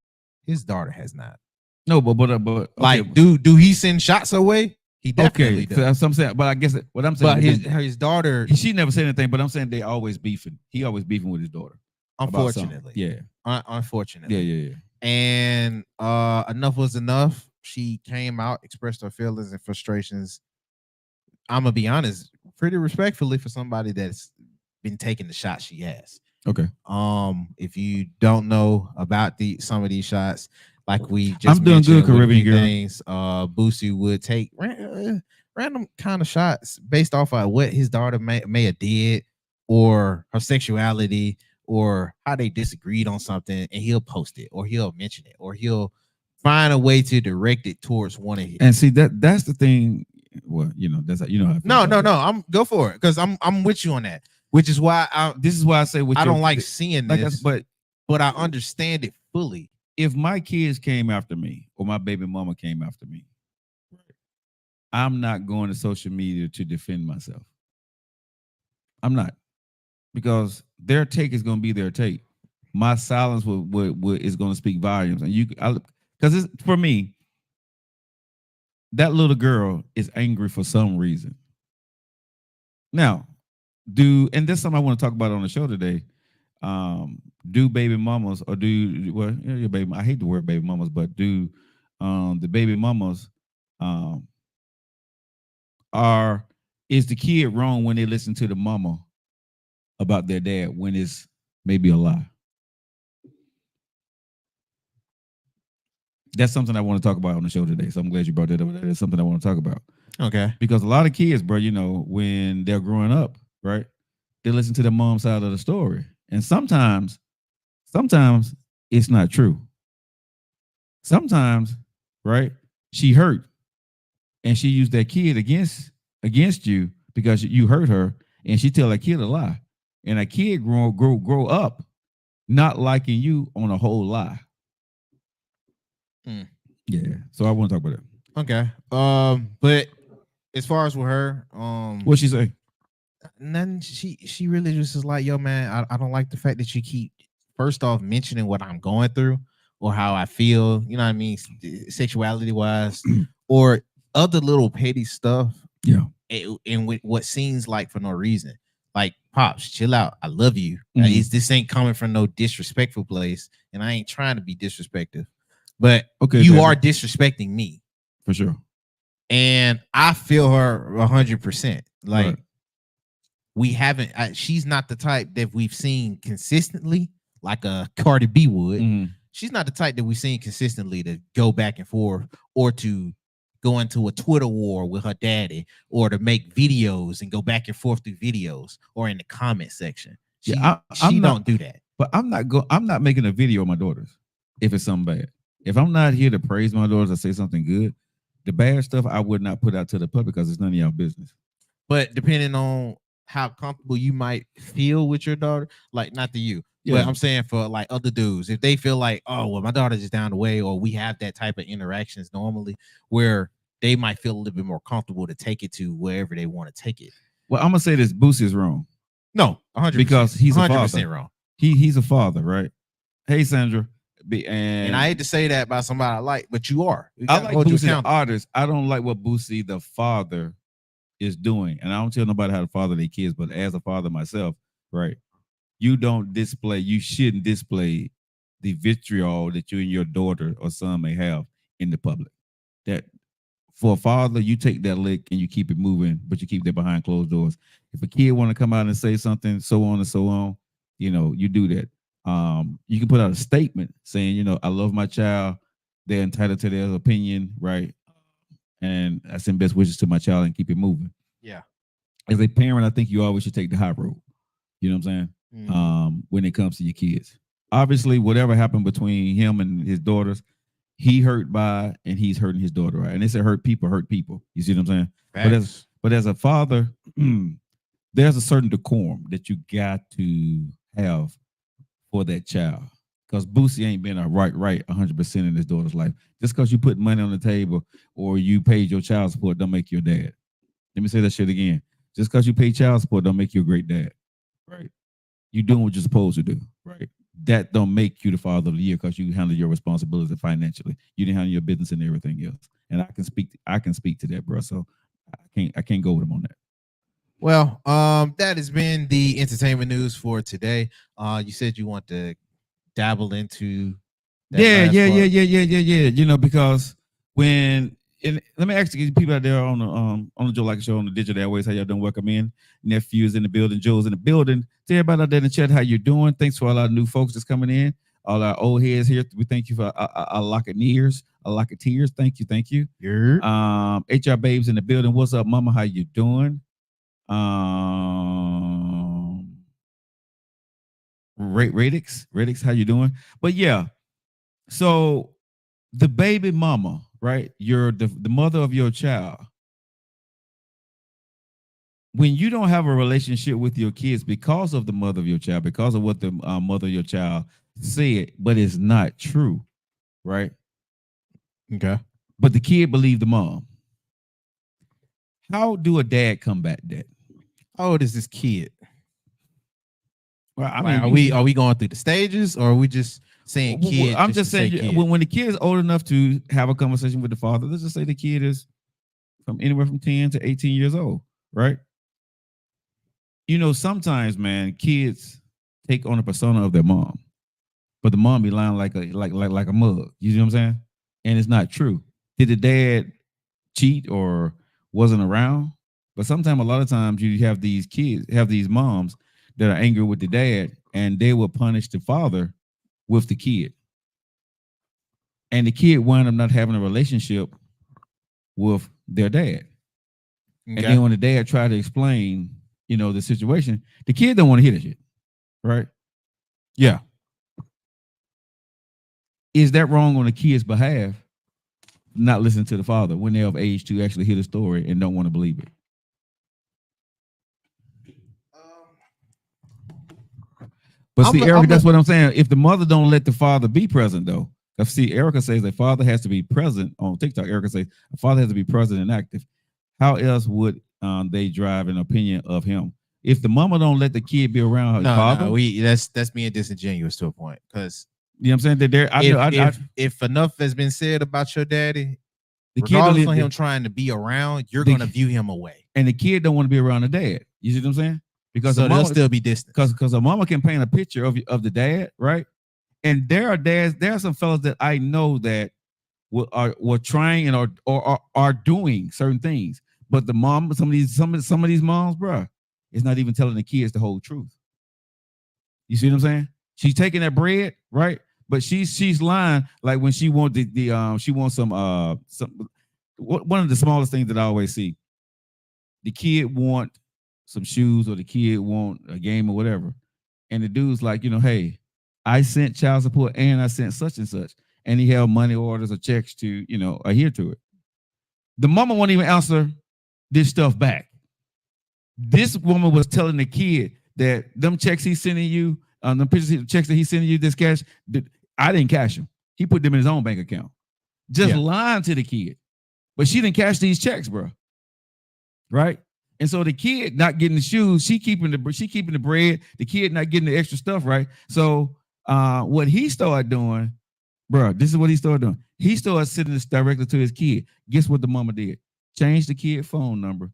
His daughter has not. No, but okay. Like, do he send shots away? He definitely does. So that's what I'm saying. But I guess what I'm saying, but his daughter, she never said anything. But I'm saying they always beefing. He always beefing with his daughter. Unfortunately, yeah. Unfortunately, yeah. And enough was enough. She came out, expressed her feelings and frustrations. I'm gonna be honest, pretty respectfully for somebody that's been taking the shots she has. Okay. If you don't know about some of these shots, like we just I'm doing good, Caribbean girl. Things, Boosie would take random kind of shots based off of what his daughter may have did, or her sexuality, or how they disagreed on something, and he'll post it, or he'll mention it, or he'll find a way to direct it towards one of his. And see that's the thing. Well, that's no. I'm go for it because I'm with you on that. Which is why this is why I say I don't like seeing this, but I understand it fully. If my kids came after me or my baby mama came after me, I'm not going to social media to defend myself. I'm not, because their take is going to be their take. My silence is going to speak volumes, and because it's for me. That little girl is angry for some reason. Now, and this is something I want to talk about on the show today. Do baby mamas or your baby? I hate the word baby mamas, but do the baby mamas is the kid wrong when they listen to the mama about their dad when it's maybe a lie? That's something I want to talk about on the show today. So I'm glad you brought that up. That is something I want to talk about. Okay. Because a lot of kids, bro, you know, when they're growing up, right, they listen to their mom's side of the story. And sometimes it's not true. Sometimes, right, she hurt and she used that kid against you because you hurt her, and she tell that kid a lie. And a kid grow up not liking you on a whole lie. Yeah. So I want to talk about it. Okay. But as far as with her, What'd she say? None. She really just is like, yo, man, I don't like the fact that you keep first off mentioning what I'm going through or how I feel, you know what I mean, sexuality wise, or other little petty stuff. Yeah. And with what seems like for no reason. Like, pops, chill out. I love you. This ain't coming from no disrespectful place, and I ain't trying to be disrespectful. But okay, you are disrespecting me. For sure. And I feel her 100%. Like, right. We haven't, she's not the type that we've seen consistently, like a Cardi B would. She's not the type that we've seen consistently to go back and forth or to go into a Twitter war with her daddy or to make videos and go back and forth through videos or in the comment section. She don't do that. But I'm not making a video of my daughters if it's something bad. If I'm not here to praise my daughters or say something good, the bad stuff I would not put out to the public because it's none of y'all business. But depending on how comfortable you might feel with your daughter, like not to you, but I'm saying for like other dudes, if they feel like, oh, well, my daughter's just down the way, or we have that type of interactions normally where they might feel a little bit more comfortable to take it to wherever they want to take it. Well, I'm gonna say this: Boosie is wrong. No, 100%, because he's 100% a wrong. He's a father, right? Hey, Sandra. And I hate to say that about somebody I like, but you are. I like Boosie the artist. I don't like what Boosie the father is doing, and I don't tell nobody how to father their kids. But as a father myself, right, you shouldn't display the vitriol that you and your daughter or son may have in the public. That for a father, you take that lick and you keep it moving, but you keep that behind closed doors. If a kid want to come out and say something, so on and so on, you know, you do that. You can put out a statement saying, you know, I love my child. They're entitled to their opinion, right? And I send best wishes to my child and keep it moving. Yeah. As a parent, I think you always should take the high road. You know what I'm saying? When it comes to your kids. Obviously, whatever happened between him and his daughters, he hurt by and he's hurting his daughter, right? And they say hurt people. You see what I'm saying? But as a father, there's a certain decorum that you got to have for that child. Because Boosie ain't been right 100% in his daughter's life. Just because you put money on the table or you paid your child support don't make you a dad. Let me say that shit again. Just because you pay child support don't make you a great dad, right? You doing what you're supposed to do, right? That don't make you the father of the year because you handle your responsibility financially. You didn't handle your business and everything else. And I can speak to that, bro. So I can't go with him on that. Well, that has been the entertainment news for today. You said you want to dabble into that. Yeah. You know, because when let me ask you people out there on the Joe Lockett Show on the digital airways, how y'all doing? Welcome in. Nephew's in the building, Joe's in the building. To everybody out there in the chat, how you doing? Thanks for all our new folks that's coming in. All our old heads here. We thank you for our Locketeers, our Locketeers. Thank you. Yeah. HR babes in the building. What's up, mama? How you doing? Radix, how you doing? But yeah, so the baby mama, right? You're the mother of your child. When you don't have a relationship with your kids because of the mother of your child, because of what the mother of your child said, but it's not true, right? Okay. But the kid believed the mom. How do a dad combat that? How old is this kid? Well, I mean, are we going through the stages, or are we just saying kid? I'm just saying when the kid is old enough to have a conversation with the father, let's just say the kid is from anywhere from 10 to 18 years old, right? You know, sometimes, man, kids take on a persona of their mom, but the mom be lying like a mug. You know what I'm saying? And it's not true. Did the dad cheat or wasn't around? But sometimes, a lot of times, you have these moms that are angry with the dad, and they will punish the father with the kid. and the kid wound up not having a relationship with their dad. And then when the dad tried to explain, the situation, the kid don't want to hear that shit, right? Yeah. Is that wrong on the kid's behalf? Not listening to the father when they're of age to actually hear the story and don't want to believe it. But see, Erica, that's what I'm saying. If the mother don't let the father be present, though, see, Erica says the father has to be present on TikTok. Erica says the father has to be present and active. How else would they drive an opinion of him? If the mama don't let the kid be around her father, that's being disingenuous to a point, because you know what I'm saying? That if enough has been said about your daddy, the regardless kid of him trying to be around, you're going to view him away, and the kid don't want to be around the dad. You see what I'm saying? Because so they'll still be distant. Because a mama can paint a picture of the dad, right? And there are some fellas that I know that were trying and are doing certain things, but the mom, some of these moms, bro, is not even telling the kids the whole truth. You see what I'm saying? She's taking that bread, right? But she's lying. Like when she wants she wants some one of the smallest things that I always see. The kid want some shoes, or the kid want a game or whatever, and the dude's like, hey, I sent child support and I sent such and such, and he held money orders or checks to adhere to it. The mama won't even answer this stuff back. This woman was telling the kid that them checks he's sending you, the pictures, checks that he's sending you, this cash, I didn't cash them. He put them in his own bank account. Just lying to the kid. But she didn't cash these checks, bro. Right? And so the kid not getting the shoes, she keeping the bread, the kid not getting the extra stuff, right? So what he started doing, bro, this is what he started doing. He started sending this directly to his kid. Guess what the mama did? Changed the kid's phone number,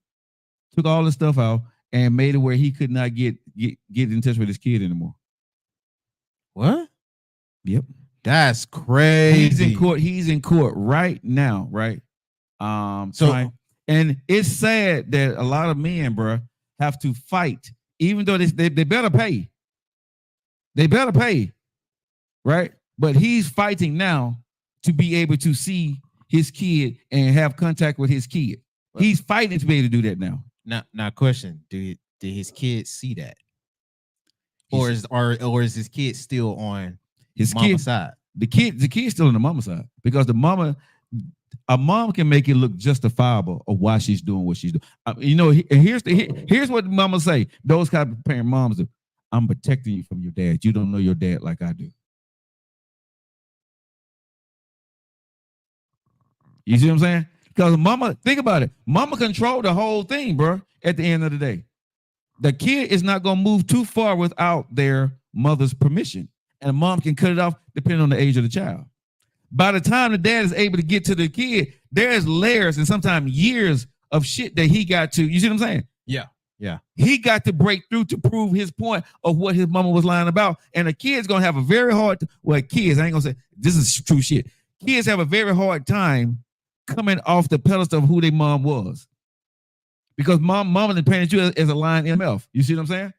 took all the stuff out, and made it where he could not get in touch with his kid anymore. What? Yep. That's crazy. He's in court right now, right? And it's sad that a lot of men, bro, have to fight, even though they better pay. They better pay, right? But he's fighting now to be able to see his kid and have contact with his kid. He's fighting to be able to do that now. Now, question: did his kid see that, or is his kid still on his mama's side? The kid's still on the mama side, because a mom can make it look justifiable of why she's doing what she's doing. Here's what mama say. Those kind of parent moms do. I'm protecting you from your dad. You don't know your dad like I do. You see what I'm saying? Because mama, think about it. Mama control the whole thing, bro. At the end of the day, the kid is not gonna move too far without their mother's permission, and a mom can cut it off depending on the age of the child. By the time the dad is able to get to the kid, there's layers and sometimes years of shit that he got to. You see what I'm saying? Yeah. He got to break through to prove his point of what his mama was lying about. And a kid's gonna have a very hard. Kids, I ain't gonna say this is true shit. Kids have a very hard time coming off the pedestal of who their mom was, because mama didn't paint you as a lying MF. You see what I'm saying?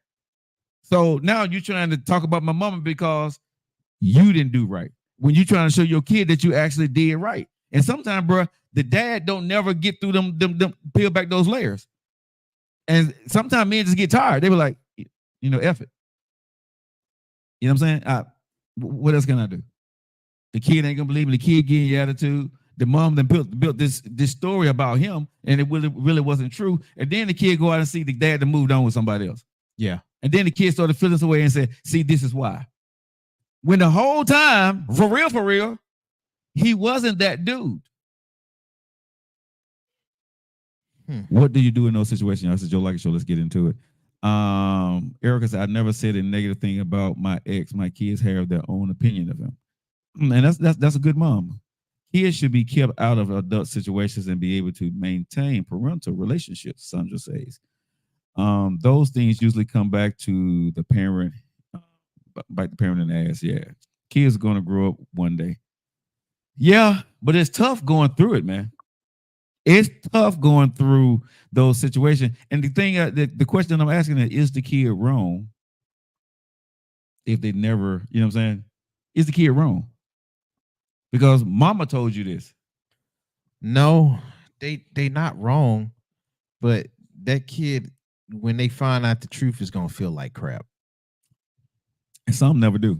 So now you're trying to talk about my mama because you didn't do right, when you're trying to show your kid that you actually did right. And sometimes, bro, the dad don't never get through them peel back those layers. And sometimes men just get tired. They were like, F it. You know what I'm saying? What else can I do? The kid ain't gonna believe me. The kid getting your attitude. The mom then built this story about him, and it really wasn't true. And then the kid go out and see the dad that moved on with somebody else. Yeah. And then the kid started feeling his way and said, see, this is why. When the whole time, for real, he wasn't that dude. What do you do in those situations? I said, Joe Lockett Show, let's get into it. Erica said, I never said a negative thing about my ex. My kids have their own opinion of him. And that's a good mom. Kids should be kept out of adult situations and be able to maintain parental relationships, Sandra says. Those things usually come back to the parent, bite the parent in the ass. Yeah. Kids are going to grow up one day. Yeah, but it's tough going through it, man. It's tough going through those situations. And the thing, the question I'm asking is the kid wrong? If they never, you know what I'm saying? Is the kid wrong? Because mama told you this. No, they not wrong, but that kid, when they find out the truth, is gonna feel like crap. And some never do.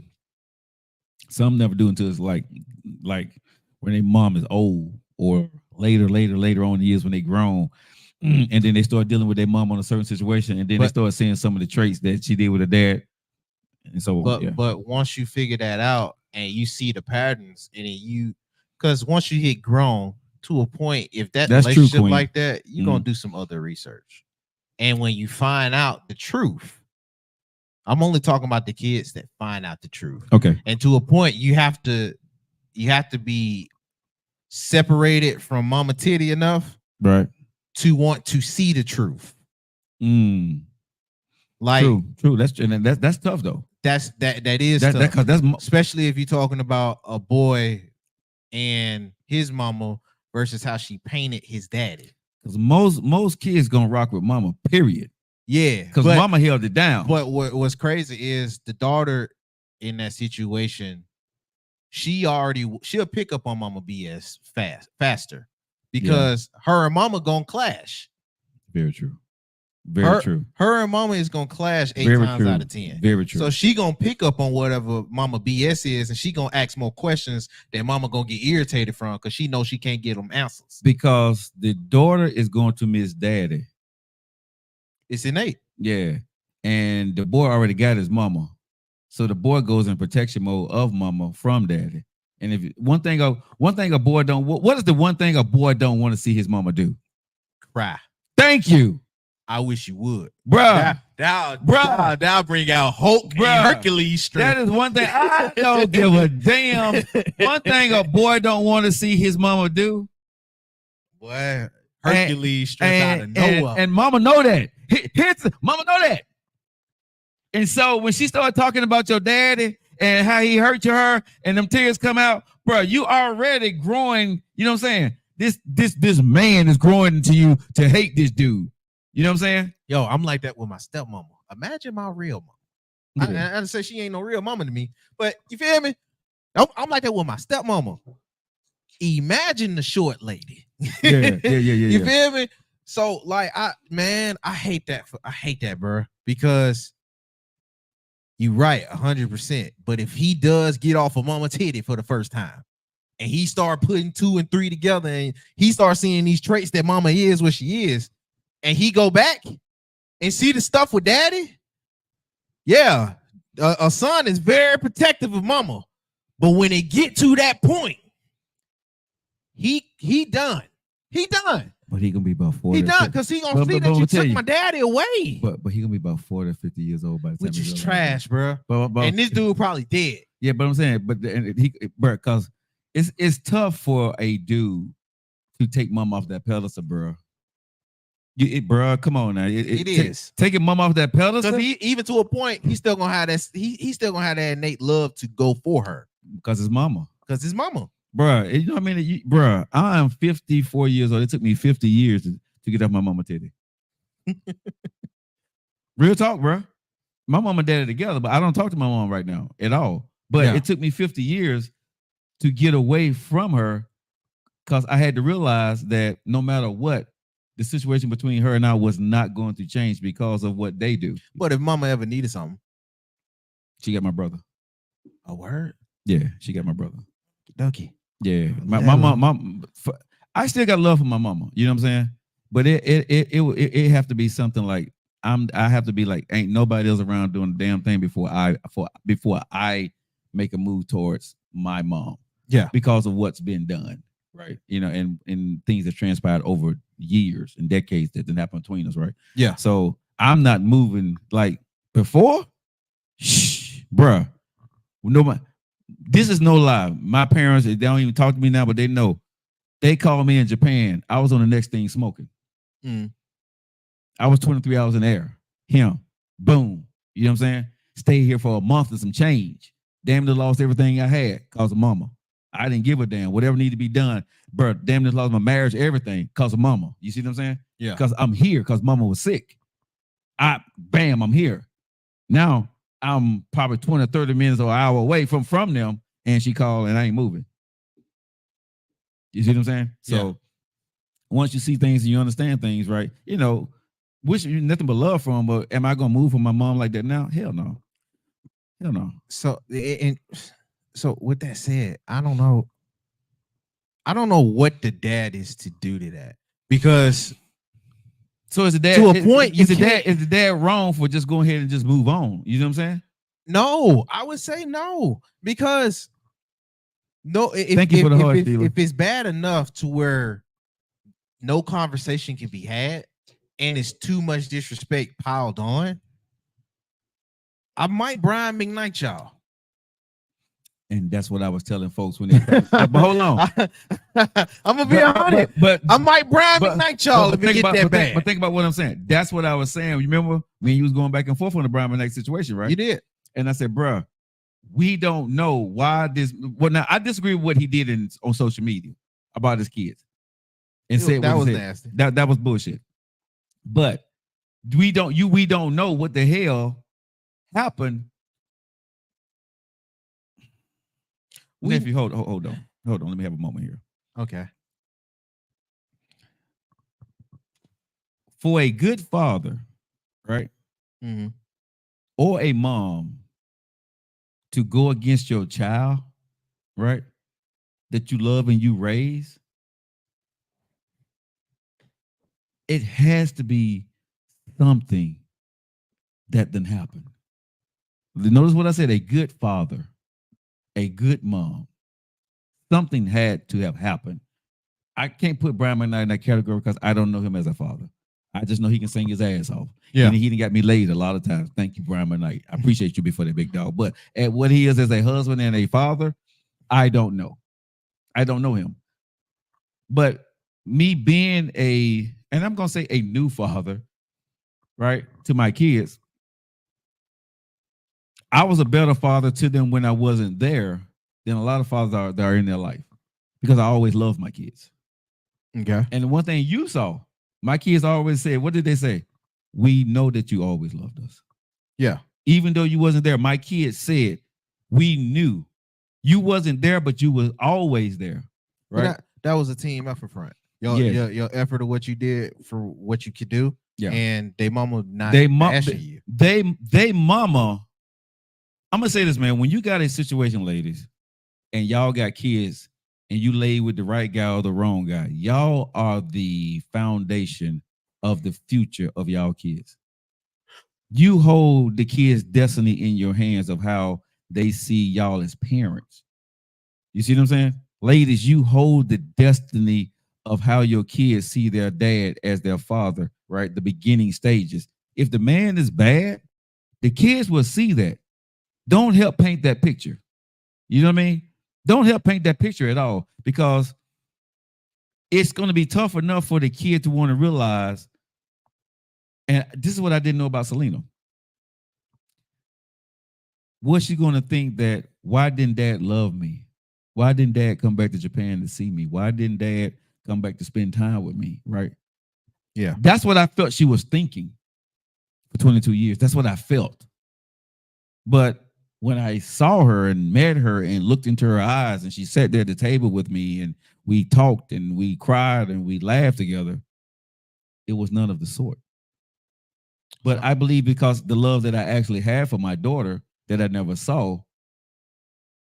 Some never do until it's like when their mom is old or later on in the years when they grown. And then they start dealing with their mom on a certain situation, and then they start seeing some of the traits that she did with her dad. And so, but once you figure that out and you see the patterns, and then because once you hit grown to a point, if that's relationship true, like that, you're gonna do some other research. And when you find out the truth, I'm only talking about the kids that find out the truth. Okay. And to a point, you have to be separated from mama titty enough, right, to want to see the truth. Like true. That's tough though. That is tough. That's especially if you're talking about a boy and his mama versus how she painted his daddy. Because most kids gonna rock with mama, period. Yeah, because mama held it down. But what's crazy is the daughter in that situation, she'll pick up on mama BS faster because her and mama gonna clash. Very true. Very true. Her and mama is gonna clash 8 times out of 10. Very true. So she gonna pick up on whatever mama BS is, and she gonna ask more questions that mama gonna get irritated from because she knows she can't get them answers. Because the daughter is going to miss daddy. It's innate. Yeah. And the boy already got his mama. So the boy goes in protection mode of mama from daddy. And if one thing a boy don't, what is the one thing a boy don't want to see his mama do? Cry. Thank you. I wish you would, bruh. That'll bring out Hulk and Hercules strength. That is one thing I don't give a damn. One thing a boy don't want to see his mama do. Boy, Hercules strength out of nowhere. And mama know that. Mama know that. And so when she started talking about your daddy and how he hurt her and them tears come out, bro, you already growing. You know what I'm saying? This man is growing into you to hate this dude. You know what I'm saying? Yo, I'm like that with my stepmama. Imagine my real mama. I say she ain't no real mama to me, but you feel me? I'm like that with my stepmama. Imagine the short lady. Yeah. You feel me? So like, I hate that. I hate that, bro, because you right 100%. But if he does get off of mama titty for the first time, and he start putting 2 and 3 together, and he start seeing these traits that mama is what she is, and he go back and see the stuff with daddy, yeah, a son is very protective of mama. But when it get to that point, he done. He done. But he gonna be about 40. He done because he gonna see that you took my daddy away. But he gonna be about 40 or 50 years old by the time. Which is trash, bro. But and this dude probably dead. Yeah, but I'm saying, because it's tough for a dude to take mom off that pedestal, bro. Bro, come on now. It is taking mom off that pedestal. Even to a point, he's still gonna have that. He's still gonna have that innate love to go for her because his mama. Bro, you know what I mean? Bro, I am 54 years old. It took me 50 years to get off my mama titty. Real talk, bro. My mom and daddy together, but I don't talk to my mom right now at all. But it took me 50 years to get away from her because I had to realize that no matter what, the situation between her and I was not going to change because of what they do. But if mama ever needed something, she got my brother. A word? Yeah, she got my brother. Donkey. Yeah, my mom. I still got love for my mama. You know what I'm saying? But it have to be something like I have to be like, ain't nobody else around doing the damn thing before I make a move towards my mom. Yeah, because of what's been done. Right. You know, and things that transpired over years and decades that didn't happen between us, right? Yeah. So I'm not moving like before. Shh, bruh. Nobody. This is no lie. My parents, they don't even talk to me now, but they know. They called me in Japan. I was on the next thing smoking. I was 23 hours in the air. Him. Boom. You know what I'm saying? Stayed here for a month and some change. Damn near lost everything I had because of mama. I didn't give a damn. Whatever needed to be done, bro. Damn near lost my marriage, everything because of mama. You see what I'm saying? Yeah. Because I'm here because mama was sick. I'm here. Now I'm probably 20 or 30 minutes or an hour away from them, and she called and I ain't moving. You see what I'm saying? So once you see things and you understand things, right? Wish you nothing but love from, but am I gonna move from my mom like that now? Hell no. Hell no. So with that said, I don't know what the dad is to do to that, because so is the dad to a point is the dad wrong for just going ahead and just move on? You know what I'm saying? No, I would say no, because thank you for the heart, if it's bad enough to where no conversation can be had and it's too much disrespect piled on, I might Brian McKnight y'all. And that's what I was telling folks when they but hold on. I'm gonna be honest, but I might Brian McKnight y'all if it get that bad. But think about what I'm saying. That's what I was saying. You remember when you was going back and forth on the Brian McKnight situation, right? You did. And I said, bruh, we don't know why this. Well, now I disagree with what he did on social media about his kids, and said that was nasty. That was bullshit. But we don't know what the hell happened. Nephew, hold on. Let me have a moment here. Okay. For a good father, right, or a mom to go against your child, right, that you love and you raise, it has to be something that didn't happen. Notice what I said, a good father, a good mom. Something had to have happened. I can't put Brian McKnight in that category because I don't know him as a father. I just know he can sing his ass off. Yeah. And he done got me laid a lot of times. Thank you, Brian McKnight. I appreciate you before that, big dog. But at what he is as a husband and a father, I don't know. I don't know him. But me being and I'm going to say a new father, right, to my kids, I was a better father to them when I wasn't there than a lot of fathers that are in their life, because I always loved my kids. Okay. And the one thing you saw, my kids always said, what did they say? We know that you always loved us. Yeah. Even though you wasn't there, my kids said, we knew you wasn't there, but you was always there. Right. That was a team effort front. Your effort of what you did for what you could do. Yeah. And they mama not bashing you. They mama. I'm gonna say this, man. When you got a situation, ladies, and y'all got kids, and you lay with the right guy or the wrong guy, y'all are the foundation of the future of y'all kids. You hold the kids' destiny in your hands of how they see y'all as parents. You see what I'm saying? Ladies, you hold the destiny of how your kids see their dad as their father, right? The beginning stages. If the man is bad, the kids will see that. Don't help paint that picture. You know what I mean? Don't help paint that picture at all, because it's going to be tough enough for the kid to want to realize. And this is what I didn't know about Selena. Was she going to think that, why didn't dad love me? Why didn't dad come back to Japan to see me? Why didn't dad come back to spend time with me? Right? Yeah. That's what I felt she was thinking for 22 years. That's what I felt. But when I saw her and met her and looked into her eyes, and she sat there at the table with me and we talked and we cried and we laughed together, it was none of the sort. But I believe because the love that I actually had for my daughter that I never saw,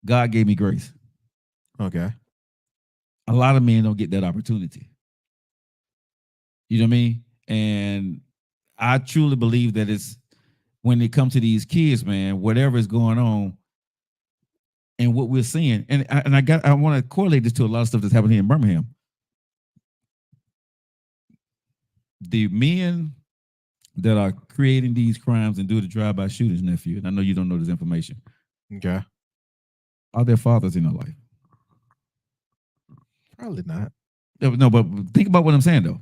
God gave me grace. Okay. A lot of men don't get that opportunity. You know what I mean? And I truly believe that it's, when it comes to these kids, man, whatever is going on and what we're seeing, and I want to correlate this to a lot of stuff that's happening here in Birmingham. The men that are creating these crimes and do the drive-by shootings, nephew, and I know you don't know this information. Okay. Are their fathers in their life? Probably not. No, but think about what I'm saying, though.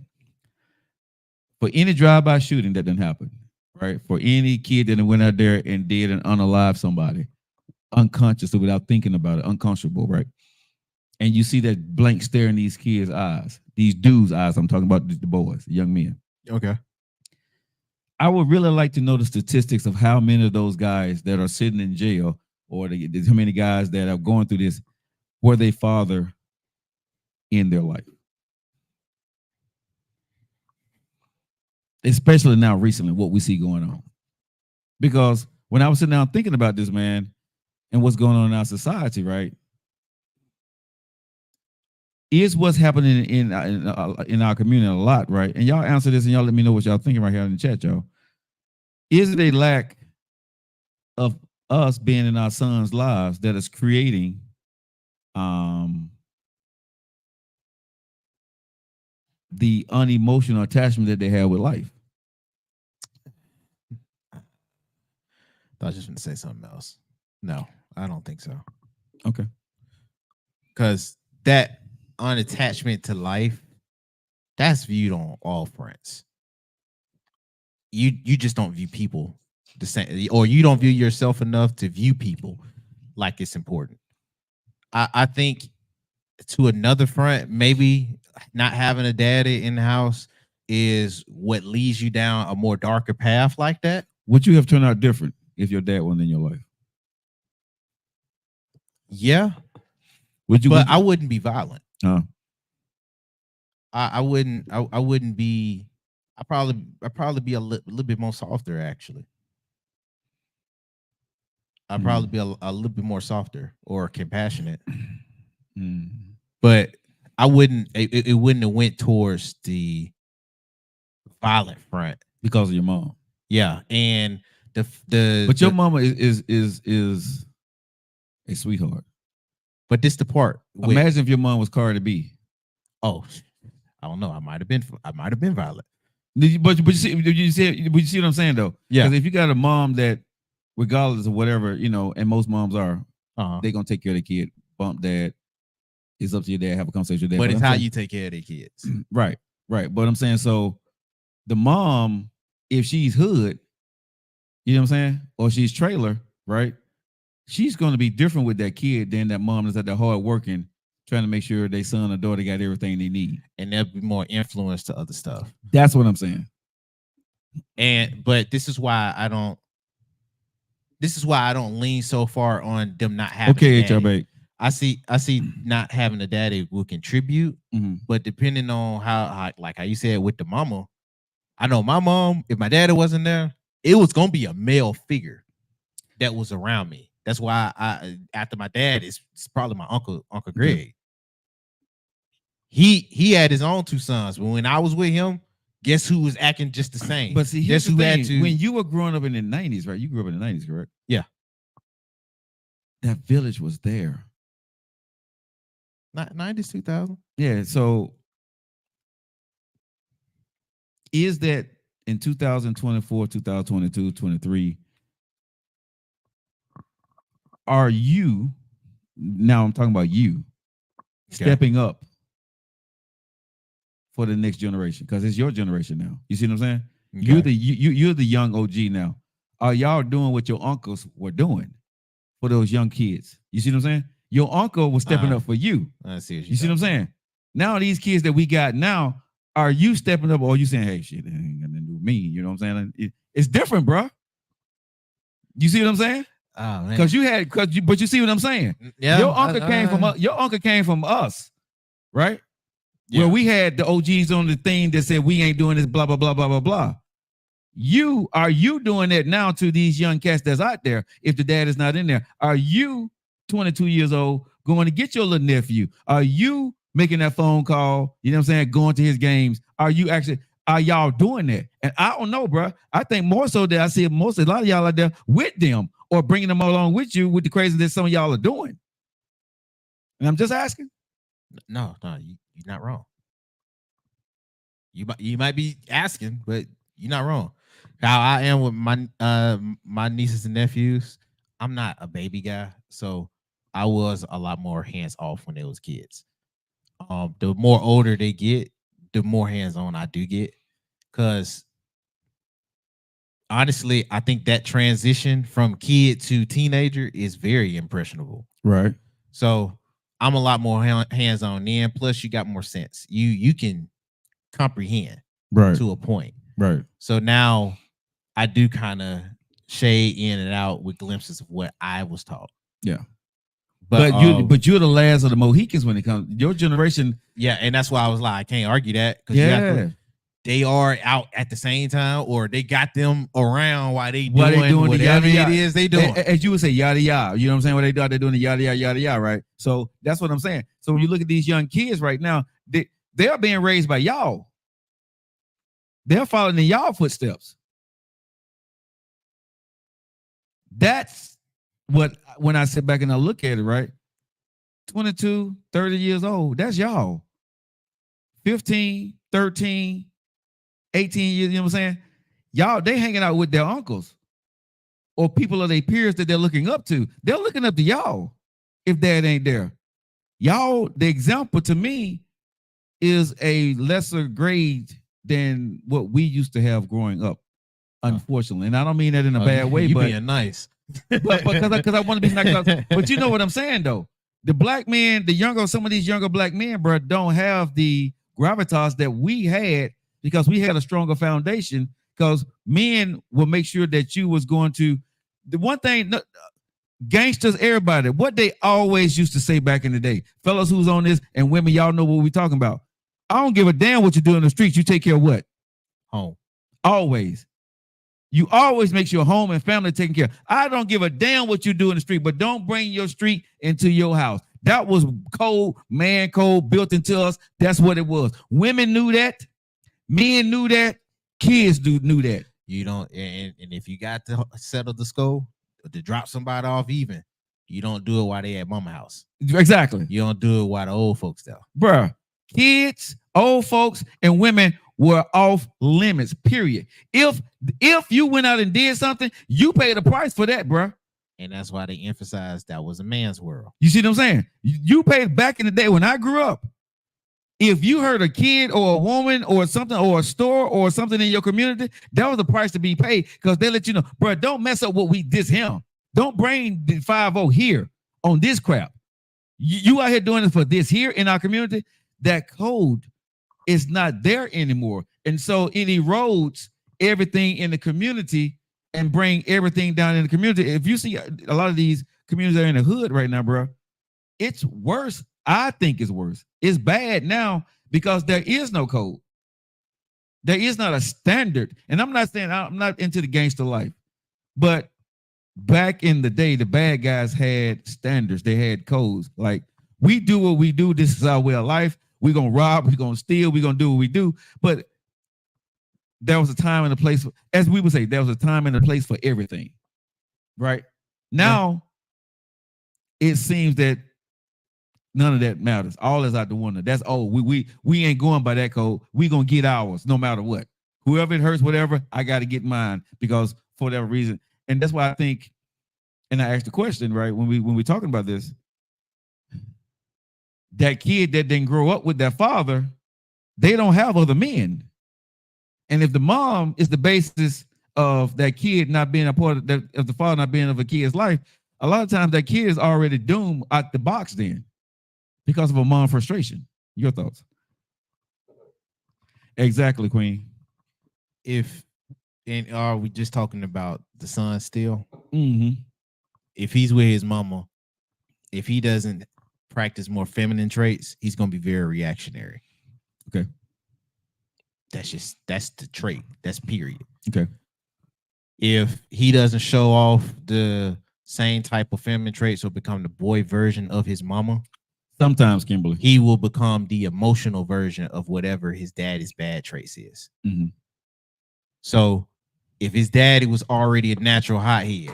For any drive-by shooting that didn't happen, right? For any kid that went out there and did and unalive somebody, unconsciously, without thinking about it, unconscionable, right? And you see that blank stare in these kids' eyes, these dudes' eyes. I'm talking about the boys, the young men. Okay. I would really like to know the statistics of how many of those guys that are sitting in jail, or how many guys that are going through this, were their father in their life. Especially now recently, what we see going on. Because when I was sitting down thinking about this, man, and what's going on in our society, right, is what's happening in our community a lot, right? And y'all answer this and y'all let me know what y'all thinking right here in the chat, y'all. Is it a lack of us being in our sons' lives that is creating the unemotional attachment that they have with life? I thought I was just going to say something else. No, I don't think so. Okay. Because that unattachment to life, that's viewed on all fronts. You just don't view people the same, or you don't view yourself enough to view people like it's important. I think to another front, maybe not having a daddy in the house is what leads you down a more darker path like that. Would you have turned out different if your dad wasn't in your life? Yeah. Would you? I wouldn't be violent. I wouldn't be. I'd probably be a little bit more softer, actually. I'd probably be a little bit more softer or compassionate. But I wouldn't. It wouldn't have went towards the violent front because of your mom. Yeah, and But your mama is a sweetheart. But this the part. Imagine if your mom was Cardi B. Oh, I don't know. I might have been violent. But you see what I'm saying though? Yeah. Because if you got a mom that, regardless of whatever, and most moms are, they're gonna take care of the kid. Bump dad. It's up to your dad. Have a conversation with dad. But it's how you take care of their kids. Right. But I'm saying, so the mom, if she's hood, you know what I'm saying, or she's trailer, right? She's going to be different with that kid than that mom that's at the hard working, trying to make sure their son or daughter got everything they need. And there'll be more influence to other stuff. That's what I'm saying. But this is why I don't lean so far on them not having okay, a daddy. HRB. I see not having a daddy will contribute, but depending on how like how you said with the mama, I know my mom, if my daddy wasn't there, it was gonna be a male figure that was around me. That's why I after my dad it's probably my Uncle Greg. He had his own 2 sons, but when I was with him, guess who was acting just the same? But see, guess who had to. When you were growing up in the 90s, right? You grew up in the 90s, correct? Yeah. That village was there. Not 90s, 2000. Yeah. So is that in 2024, 2022, 23? Are you, now I'm talking about you, stepping up for the next generation? Because it's your generation now. You see what I'm saying? Okay. You're the young OG now. Are y'all doing what your uncles were doing for those young kids? You see what I'm saying? Your uncle was stepping up for you. I see. You see what I'm saying? Now these kids that we got now, are you stepping up or are you saying, hey, shit, it ain't got nothing to do with me? You know what I'm saying? It's different, bro. You see what I'm saying? Oh, man. But you see what I'm saying? Yeah. Your uncle came from us, right? Yeah. Where we had the OGs on the thing that said we ain't doing this, blah, blah, blah, blah, blah, blah. Are you doing that now to these young cats that's out there if the dad is not in there? Are you 22 years old going to get your little nephew? Are you making that phone call? You know what I'm saying? Going to his games? Are y'all doing that? And I don't know, bro. I think more so that I see a lot of y'all out there with them or bringing them along with you with the crazy that some of y'all are doing. And I'm just asking. No, you're not wrong. You might be asking, but you're not wrong. How I am with my nieces and nephews, I'm not a baby guy, so I was a lot more hands off when they was kids. The more older they get, the more hands on I do get, because honestly, I think that transition from kid to teenager is very impressionable. Right. So I'm a lot more hands on then. Plus, you got more sense. You can comprehend to a point. Right. So now I do kind of shade in and out with glimpses of what I was taught. Yeah. But you're the last of the Mohicans when it comes. Your generation. Yeah, and that's why I was like, I can't argue that because they are out at the same time, or they got them around while they doing whatever it is they doing. As you would say, yada yada. You know what I'm saying? What they do, they're doing the yada yada yada yada, right? So that's what I'm saying. So when you look at these young kids right now, they are being raised by y'all. They're following in y'all footsteps. That's what, when I sit back and I look at it, right? 22, 30 years old, that's y'all. 15, 13, 18 years, you know what I'm saying? Y'all, they hanging out with their uncles or people of their peers that they're looking up to. They're looking up to y'all if dad ain't there. Y'all, the example to me is a lesser grade than what we used to have growing up, unfortunately. And I don't mean that in a bad way, but being nice. but because I want to be nice. But you know what I'm saying, though. The black men, some of these younger black men, bro, don't have the gravitas that we had because we had a stronger foundation. Because men will make sure that you was going to, the one thing, gangsters, everybody, what they always used to say back in the day, fellas who's on this and women, y'all know what we talking about. I don't give a damn what you do in the streets. You take care of what? Home. Always. You always make sure home and family taken care of. I don't give a damn what you do in the street, but don't bring your street into your house. That was code, man code built into us. That's what it was. Women knew that. Men knew that. Kids knew that. You don't, and if you got to settle the score, to drop somebody off even, you don't do it while they at mama house. Exactly. You don't do it while the old folks there. Bruh, kids, old folks, and women were off limits, period. If you went out and did something, you paid a price for that, bruh. And that's why they emphasized that was a man's world. You see what I'm saying? You paid back in the day when I grew up. If you hurt a kid or a woman or something or a store or something in your community, that was the price to be paid because they let you know, bro, don't mess up what we did him. Don't bring the 5-0 here on this crap. You out here doing it for this here in our community. That code is not there anymore. And so it erodes everything in the community and bring everything down in the community. If you see a lot of these communities are in the hood right now, bro, it's worse. I think it's worse. It's bad now because there is no code. There is not a standard. And I'm not saying I'm not into the gangster life, but back in the day, the bad guys had standards. They had codes. Like, we do what we do. This is our way of life. We're going to rob. We're going to steal. We're going to do what we do. But there was a time and a place, as we would say, there was a time and a place for everything. Right? Now, it seems that none of that matters. All is out the window. That's we ain't going by that code. We gonna get ours no matter what. Whoever it hurts, whatever, I got to get mine because for whatever reason. And that's why I think, and I asked the question, right, when we talking about this, that kid that didn't grow up with their father, they don't have other men. And if the mom is the basis of that kid not being a part of that, of the father not being of a kid's life, a lot of times that kid is already doomed out the box then. Because of a mom frustration. Your thoughts? Exactly, Queen. And are we just talking about the son still? Mm-hmm. If he's with his mama, if he doesn't practice more feminine traits, he's gonna be very reactionary. Okay. That's the trait. That's period. Okay. If he doesn't show off the same type of feminine traits or become the boy version of his mama, sometimes, Kimberly, he will become the emotional version of whatever his daddy's bad traits is. Mm-hmm. So if his daddy was already a natural hothead,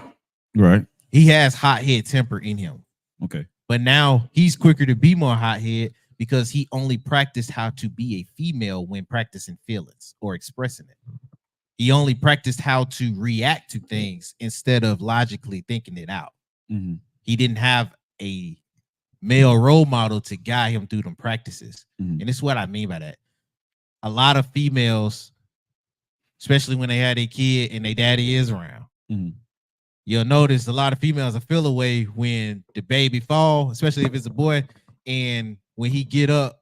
right, he has hothead temper in him. Okay. But now he's quicker to be more hothead because he only practiced how to be a female when practicing feelings or expressing it. He only practiced how to react to things instead of logically thinking it out. Mm-hmm. He didn't have a male role model to guide him through them practices. Mm-hmm. And this is what I mean by that. A lot of females, especially when they had a kid and their daddy is around, mm-hmm. you'll notice a lot of females will feel away when the baby fall, especially if it's a boy. And when he get up,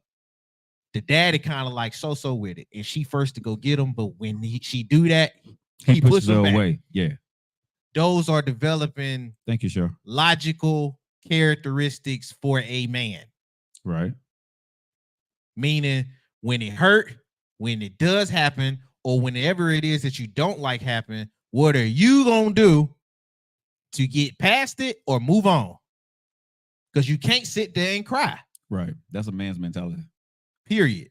the daddy kind of like so with it. And she first to go get him. But when she do that, he pushes him away. Yeah. Those are developing Thank you, sure. logical characteristics for a man. Right. Meaning when it hurt, when it does happen, or whenever it is that you don't like happen, what are you gonna do to get past it or move on? Because you can't sit there and cry. Right. That's a man's mentality. Period.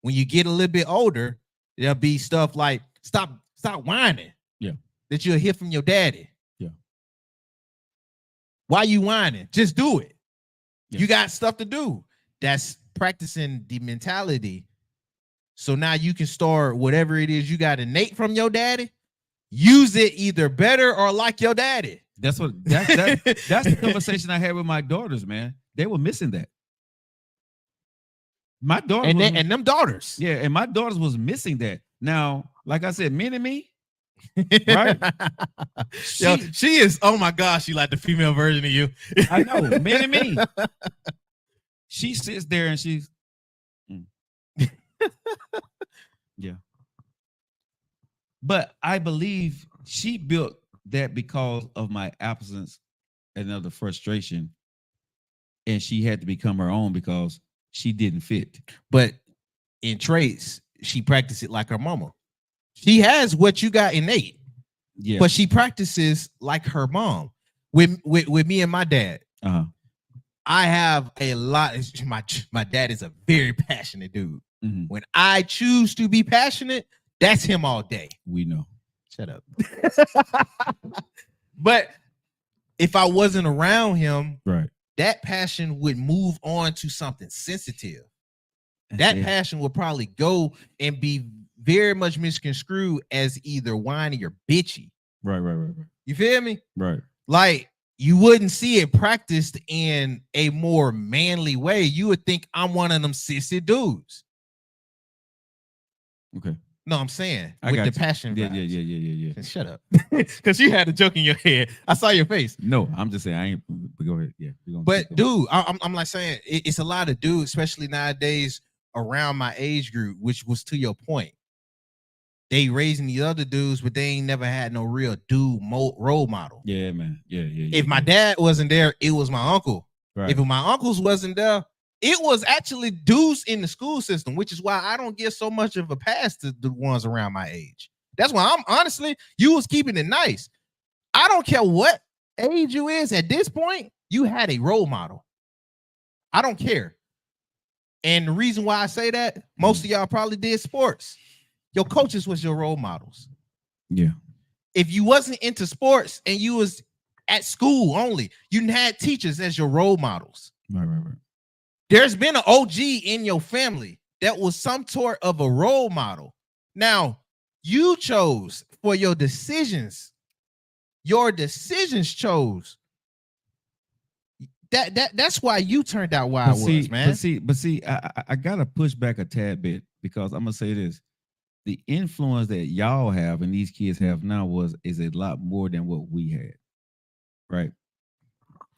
When you get a little bit older, there'll be stuff like stop whining. Yeah. That you'll hear from your daddy. Yeah. Why you whining? Just do it. Yeah. You got stuff to do. That's practicing the mentality. So now you can start whatever it is you got innate from your daddy. Use it either better or like your daddy. That's the conversation I had with my daughters, man. They were missing that. My daughter and them daughters. Yeah, and my daughters was missing that. Now, like I said, me, right? She is, oh my gosh, she like the female version of you. I know, me. She sits there and she's yeah. But I believe she built that because of my absence and of the frustration. And she had to become her own because she didn't fit. But in traits, she practiced it like her mama. She has what you got innate. Yeah. But she practices like her mom. With me and my dad. Uh-huh. I have a lot. My dad is a very passionate dude. Mm-hmm. When I choose to be passionate, that's him all day. We know. Shut up. But if I wasn't around him, right, that passion would move on to something sensitive. That passion would probably go and be very much misconstrued as either whiny or bitchy. Right. You feel me? Right. Like, you wouldn't see it practiced in a more manly way. You would think I'm one of them sissy dudes. Okay. No, I'm saying I with got the you. passion. Yeah. Shut up. Because you had a joke in your head. I saw your face. No, I'm just saying I ain't. Go ahead. Yeah. But dude, I'm like saying it's a lot of dudes, especially nowadays around my age group, which was to your point. They raising the other dudes, but they ain't never had no real dude role model. Yeah, man. Yeah. If my dad wasn't there, it was my uncle. Right. If my uncles wasn't there, it was actually dudes in the school system, which is why I don't give so much of a pass to the ones around my age. That's why I'm honestly, you was keeping it nice. I don't care what age you is at this point, you had a role model. I don't care. And the reason why I say that, most of y'all probably did sports. Your coaches was your role models. Yeah. If you wasn't into sports and you was at school only, you had teachers as your role models. Right. There's been an OG in your family that was some sort of a role model. Now, you chose for your decisions. Your decisions chose. That's why you turned out why I was, man. But see, I gotta push back a tad bit because I'm gonna say this. The influence that y'all have and these kids have now is a lot more than what we had. Right.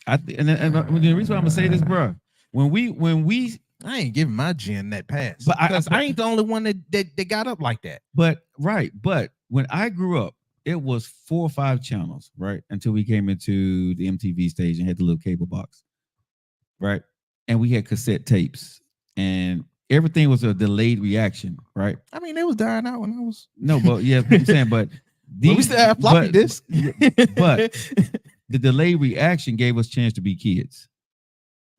And the reason why I'm gonna say this, bro, when we I ain't giving my gen that pass. But I ain't the only one that got up like that. But when I grew up, it was 4 or 5 channels, right? Until we came into the MTV stage and had the little cable box, right? And we had cassette tapes, and everything was a delayed reaction, right? I mean, it was dying out when I was but yeah, I'm saying, but we still have floppy disks. But the delayed reaction gave us a chance to be kids.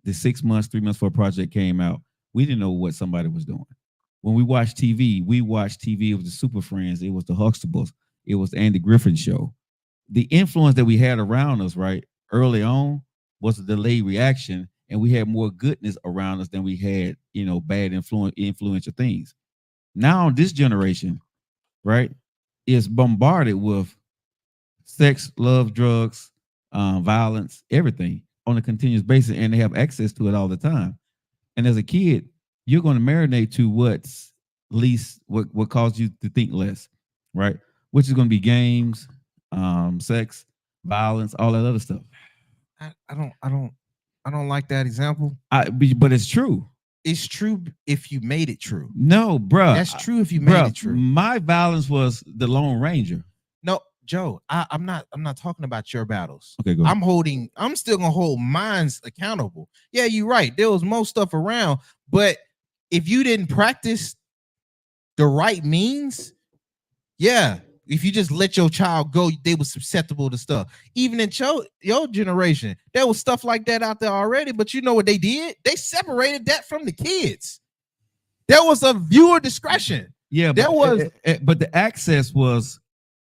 The 6 months, 3 months before a project came out, we didn't know what somebody was doing. When we watched TV, it was the Super Friends, it was the Huxtables, it was the Andy Griffin Show. The influence that we had around us, right, early on was a delayed reaction, and we had more goodness around us than we had, bad influential things. Now, this generation, right, is bombarded with sex, love, drugs, violence, everything on a continuous basis, and they have access to it all the time. And as a kid, you're going to marinate to what's least, what caused you to think less, right? Which is going to be games, sex, violence, all that other stuff. I don't like that example. But it's true. It's true if you made it true. No, bro. That's true if you made it true. My violence was the Lone Ranger. No, Joe, I'm not talking about your battles. Okay, go ahead. I'm still gonna hold mines accountable. Yeah, you're right. There was more stuff around, but if you didn't practice the right means, yeah. If you just let your child go, they were susceptible to stuff. Even in your generation, there was stuff like that out there already. But you know what they did? They separated that from the kids. There was a viewer discretion. Yeah, there was, but the access was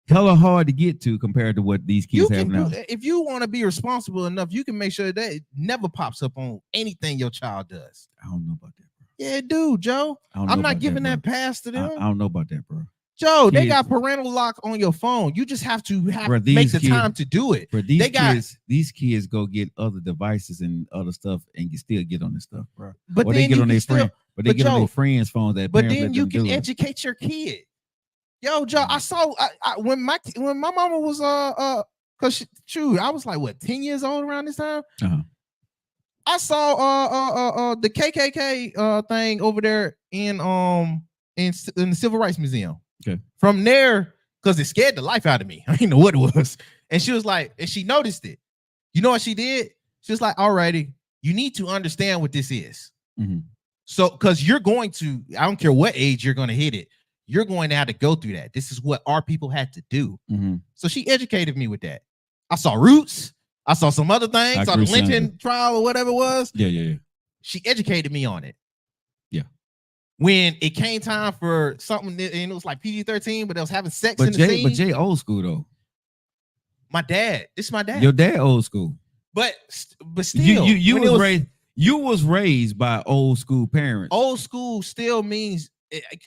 hella hard to get to compared to what these kids have now. If you want to be responsible enough, you can make sure that it never pops up on anything your child does. I don't know about that, bro. Yeah, dude, Joe. I'm not giving that pass to them. I don't know about that, bro. Joe, they got parental lock on your phone. You just have to make the time to do it. Bro, these kids go get other devices and other stuff and still get on this stuff, bro. But or they get on their friend, but they get on their friends' phones. But then you can educate your kid. Yo, Joe, I saw when my mama was cause I was like what 10 years old around this time. I saw the KKK thing over there in the Civil Rights Museum. Okay. From there, because it scared the life out of me. I didn't know what it was. And she was like, and she noticed it. You know what she did? She was like, alrighty, you need to understand what this is. Mm-hmm. So, because you're going to, I don't care what age you're going to hit it, you're going to have to go through that. This is what our people had to do. Mm-hmm. So she educated me with that. I saw Roots. I saw some other things. I saw the lynching trial or whatever it was. Yeah. She educated me on it. Yeah. When it came time for something, and it was like PG-13, but they was having sex in the scene. But Jay old school though. My dad. This is my dad. Your dad old school. But still, you was raised by old school parents. Old school still means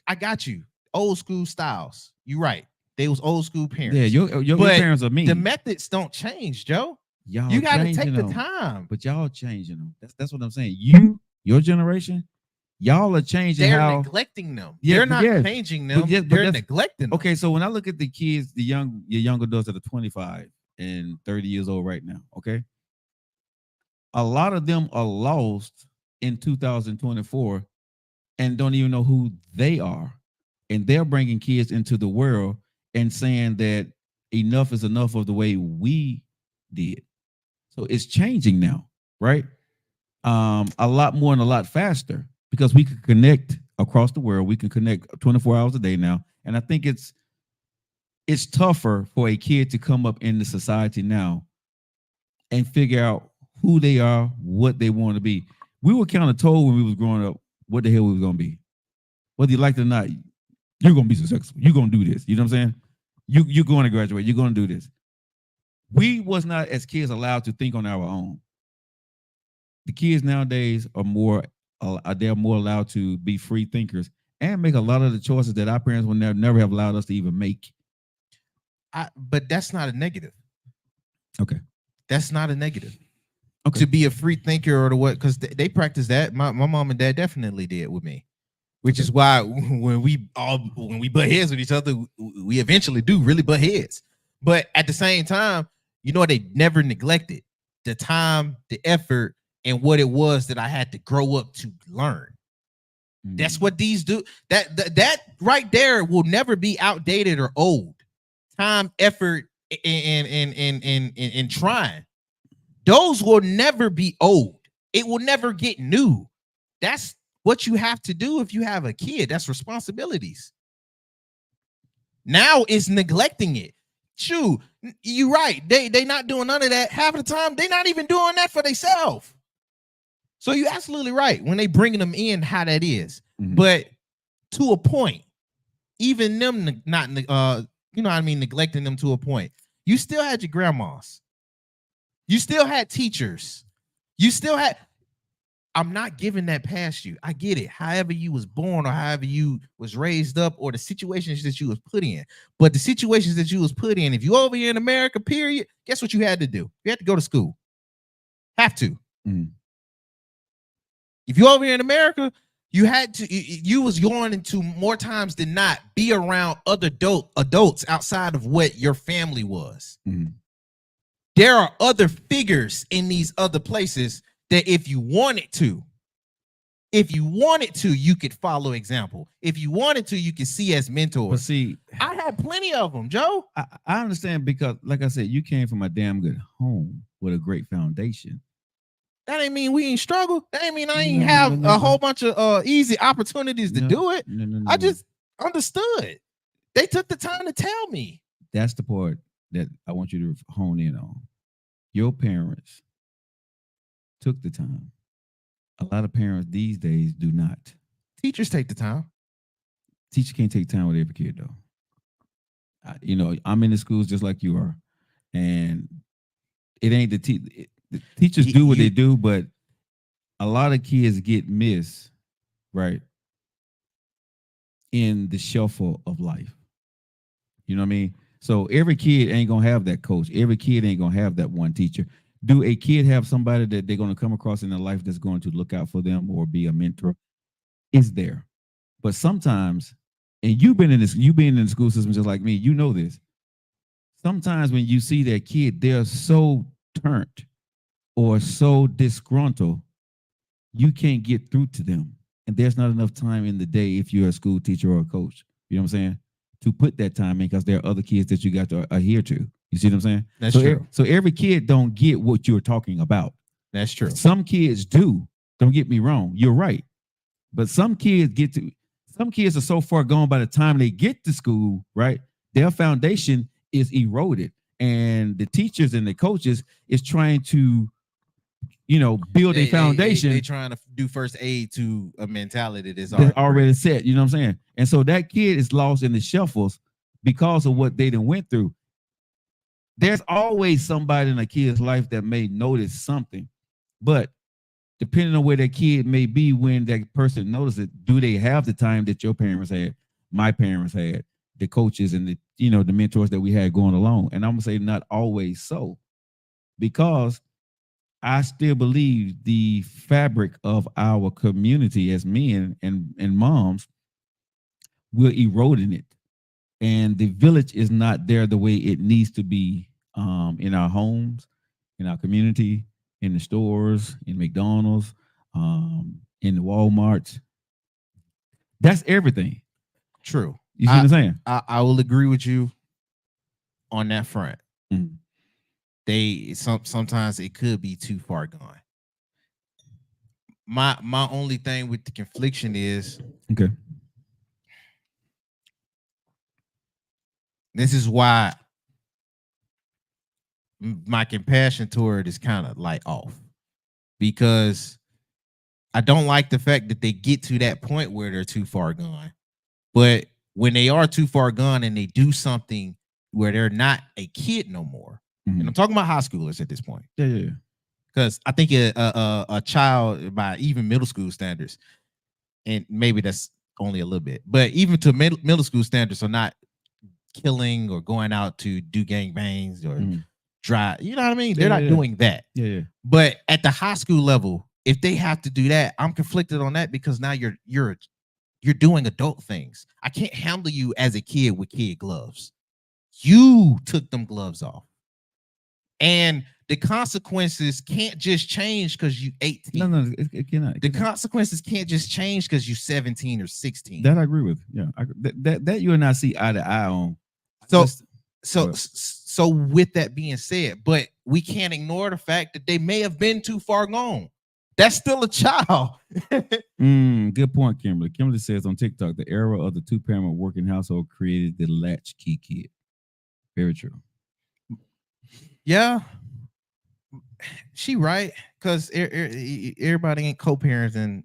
I got you. Old school styles. You're right. They was old school parents. Yeah, your parents are mean. The methods don't change, Joe. You got to take the time. But y'all changing them. That's what I'm saying. Your generation, y'all are changing. They're neglecting them. Yeah, they're not changing them. They're neglecting them. Okay, so when I look at the kids, your young adults that are 25 and 30 years old right now, okay, a lot of them are lost in 2024 and don't even know who they are. And they're bringing kids into the world and saying that enough is enough of the way we did. So it's changing now, right? A lot more and a lot faster because we can connect across the world. We can connect 24 hours a day now. And I think it's tougher for a kid to come up in the society now and figure out who they are, what they want to be. We were kind of told when we was growing up what the hell we was going to be. Whether you like it or not, you're going to be successful. You're going to do this. You know what I'm saying? You're going to graduate. You're going to do this. We was not, as kids, allowed to think on our own. The kids nowadays are more allowed to be free thinkers and make a lot of the choices that our parents would never have allowed us to even make. But that's not a negative. Okay. That's not a negative. Okay. To be a free thinker or to what, because they practice that. My mom and dad definitely did with me. Which is why when we butt heads with each other, we eventually do really butt heads. But at the same time, you know, they never neglected the time, the effort, and what it was that I had to grow up to learn. Mm-hmm. That's what these do. That right there will never be outdated or old. Time, effort, and trying. Those will never be old. It will never get new. That's what you have to do if you have a kid. That's responsibilities. Now it's neglecting it. Shoot, you're right. They not doing none of that. Half of the time, they not even doing that for themselves. So you're absolutely right when they bringing them in, how that is. Mm-hmm. But to a point, even them not you know what I mean, neglecting them to a point. You still had your grandmas. You still had teachers. You still had. I'm not giving that past you. I get it. However you was born or however you was raised up or the situations that you was put in. But the situations that you was put in, if you over here in America, period, guess what you had to do? You had to go to school. Have to. Mm. If you over here in America, you had to, you was going into more times than not be around other adults outside of what your family was. Mm. There are other figures in these other places that if you wanted to, If you wanted to, you could follow example. If you wanted to, you could see as But mentors. see, I had plenty of them, Joe. I understand because, like I said, you came from a damn good home with a great foundation. That ain't mean we ain't struggle. That ain't mean I ain't No, have no, a whole bunch of easy opportunities to No, do it. no. I just understood. They took the time to tell me. That's the part that I want you to hone in on. Your parents took the time. A lot of parents these days do not. Teachers take the time. Teacher can't take time with every kid though. I'm in the schools just like you are, and it ain't the teachers do what they do, but a lot of kids get missed, right, in the shuffle of life. You know what I mean? So every kid ain't gonna have that coach. Every kid ain't gonna have that one teacher. Do a kid have somebody that they're gonna come across in their life that's going to look out for them or be a mentor? Is there? But sometimes, and you've been in the school system just like me, you know this. Sometimes when you see that kid, they're so turned or so disgruntled, you can't get through to them. And there's not enough time in the day if you're a school teacher or a coach. You know what I'm saying? To put that time in because there are other kids that you got to adhere to. You see what I'm saying? That's true. So every kid don't get what you're talking about. That's true. Some kids do. Don't get me wrong. You're right. But some kids are so far gone by the time they get to school, right? Their foundation is eroded. And the teachers and the coaches is trying to, build a foundation. They trying to do first aid to a mentality that's already set. You know what I'm saying? And so that kid is lost in the shuffles because of what they done went through. There's always somebody in a kid's life that may notice something, but depending on where that kid may be when that person notices it, do they have the time that your parents had, my parents had, the coaches and the mentors that we had going along? And I'm gonna say not always so, because I still believe the fabric of our community as men and moms, we're eroding it. And the village is not there the way it needs to be, in our homes, in our community, in the stores, in McDonald's, in the Walmarts. That's everything. True. You see what I'm saying? I will agree with you on that front. Mhm. Sometimes it could be too far gone. My only thing with the confliction is, Okay. this is why my compassion toward it is kind of like off, because I don't like the fact that they get to that point where they're too far gone. But when they are too far gone and they do something where they're not a kid no more, Mhm. and I'm talking about high schoolers at this point, Yeah. because I think a child by even middle school standards, and maybe that's only a little bit, but even to middle school standards, are not killing or going out to do gangbangs or Mhm. drive. You know what I mean? They're Yeah, not yeah. doing that. Yeah. But at the high school level, if they have to do that, I'm conflicted on that, because now you're doing adult things. I can't handle you as a kid with kid gloves. You took them gloves off. And the consequences can't just change because you 18. No, it cannot. The consequences can't just change because you 17 or 16. That I agree with. Yeah, that you and I see eye to eye on. So with that being said, but we can't ignore the fact that they may have been too far gone. That's still a child. Good point, Kimberly. Kimberly says on TikTok, the era of the two-parent working household created the latchkey kid. Very true. Yeah, she right, because everybody ain't co-parenting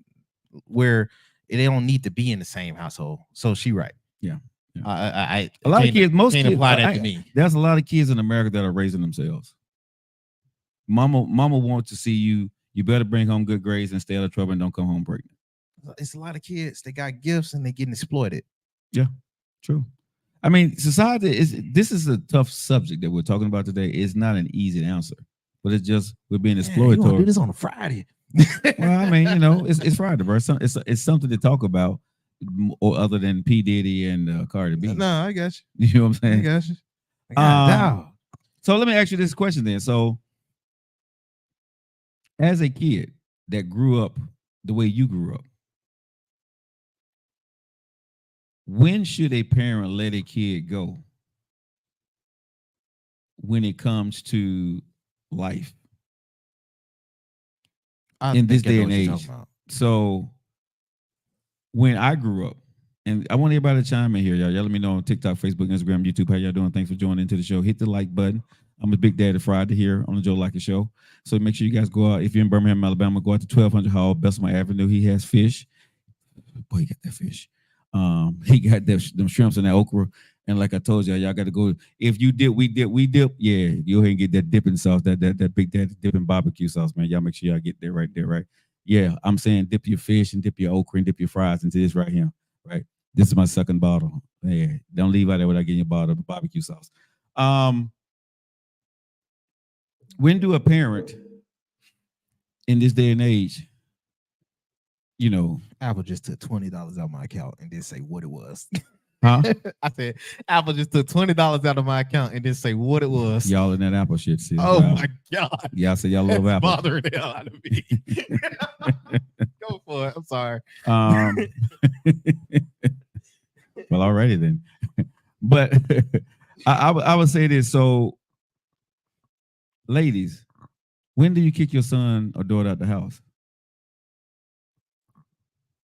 where they don't need to be in the same household. So she right. Yeah. A lot of kids, most can't kids apply that to me. There's a lot of kids in America that are raising themselves. Mama wants to see you. You better bring home good grades and stay out of trouble and don't come home pregnant. It's a lot of kids. They got gifts and they getting exploited. Yeah, true. I mean, this is a tough subject that we're talking about today. It's not an easy answer, but it's just we're being exploited. You want to do this on a Friday? Well, I mean, it's Friday, bro. It's something to talk about, or other than P. Diddy and Cardi B. No, I got you. You know what I'm saying? I got you. So let me ask you this question then. So, as a kid that grew up the way you grew up, when should a parent let a kid go when it comes to life in this day and age? So when I grew up, and I want everybody to chime in here, y'all. Y'all let me know on TikTok, Facebook, Instagram, YouTube, how y'all doing. Thanks for joining into the show. Hit the like button. I'm a Big Daddy Friday here on the Joe Lockett Show. So make sure you guys go out. If you're in Birmingham, Alabama, go out to 1200 Hall, Bessemer Avenue. He has fish. Boy, he got that fish. He got them shrimps and that okra. And like I told y'all got to go. If you dip, we dip. Yeah, go ahead and get that dipping sauce, that Big Daddy dipping barbecue sauce, man. Y'all make sure y'all get there, right? Yeah, I'm saying dip your fish and dip your okra and dip your fries into this right here, right? This is my second bottle. Yeah, don't leave out there without getting your bottle of barbecue sauce. When do a parent in this day and age, Apple just took $20 out of my account and didn't say what it was. Huh? I said Apple just took $20 out of my account and didn't say what it was. Y'all in that Apple shit, sis. Oh my God. Y'all say y'all love Apple. Bothering the hell out of me. Go for it. I'm sorry. Well, already then. But I would say this. So, ladies, when do you kick your son or daughter out the house?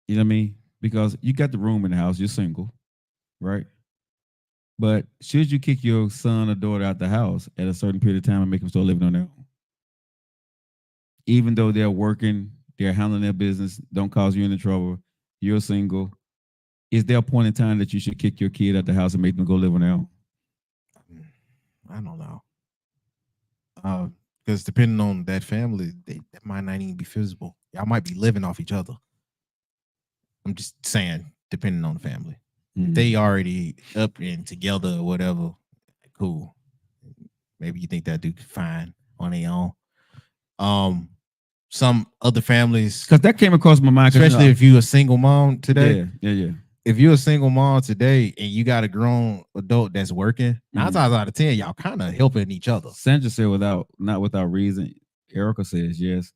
You know what I mean? Because you got the room in the house, you're single, right? But should you kick your son or daughter out the house at a certain period of time and make them start living on their own? Even though they're working, they're handling their business, don't cause you any trouble, you're single. Is there a point in time that you should kick your kid out the house and make them go live on their own? I don't know. Because depending on that family, that might not even be feasible. Y'all might be living off each other. I'm just saying, depending on the family. Mm-hmm. If they already up and together or whatever, cool. Maybe you think that dude fine on their own. Some other families, because that came across my mind, especially if you're a single mom today. Yeah. If you're a single mom today and you got a grown adult that's working, 9 times out of 10, y'all kind of helping each other. Sandra said not without reason. Erica says yes.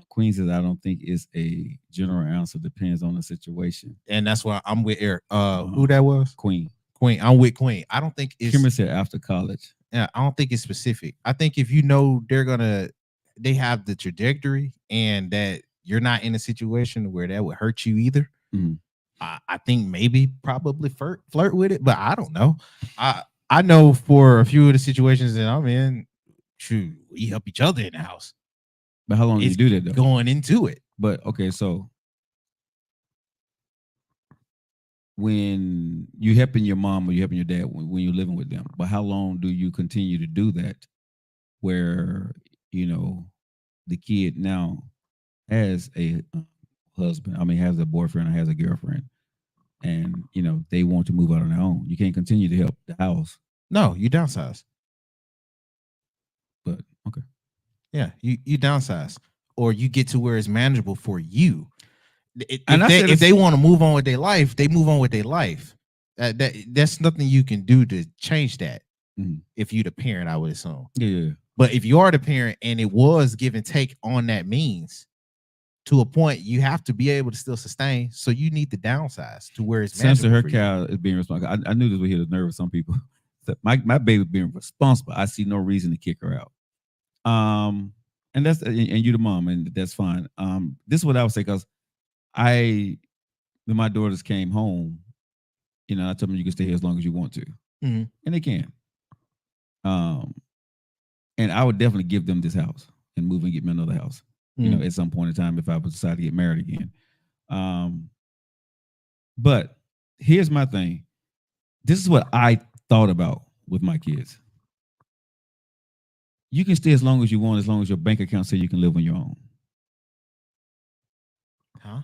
Queen says I don't think it's a general answer. Depends on the situation. And that's why I'm with Eric. Who that was? Queen. I'm with Queen. I don't think it's Kimmer said after college. Yeah, I don't think it's specific. I think if you know they have the trajectory and that you're not in a situation where that would hurt you either. Mm-hmm. I think maybe probably flirt with it, but I don't know. I know for a few of the situations that I'm in, shoot, we help each other in the house. But how long do you do that though? Going into it. But okay, so when you helping your mom or you helping your dad when you're living with them, but how long do you continue to do that where the kid now has a husband, has a boyfriend or has a girlfriend, and they want to move out on their own? You can't continue to help the house. No, you downsize. But okay. Yeah, you downsize, or you get to where it's manageable for you. If they want to move on with their life, they move on with their life. That's nothing you can do to change that. Mm-hmm. If you're the parent, I would assume. Yeah. But if you are the parent and it was give and take on that means, to a point, you have to be able to still sustain. So you need to downsize to where it's manageable. Her cow is being responsible. I knew this would hit the nerve of some people. My baby being responsible. I see no reason to kick her out. And you the mom, and that's fine. This is what I would say, because when my daughters came home, I told them you can stay here as long as you want to, mm-hmm. and they can. And I would definitely give them this house and move and get me another house. Mm-hmm. At some point in time, if I would decide to get married again. But here's my thing. This is what I thought about with my kids. You can stay as long as you want, as long as your bank account says you can live on your own. Huh?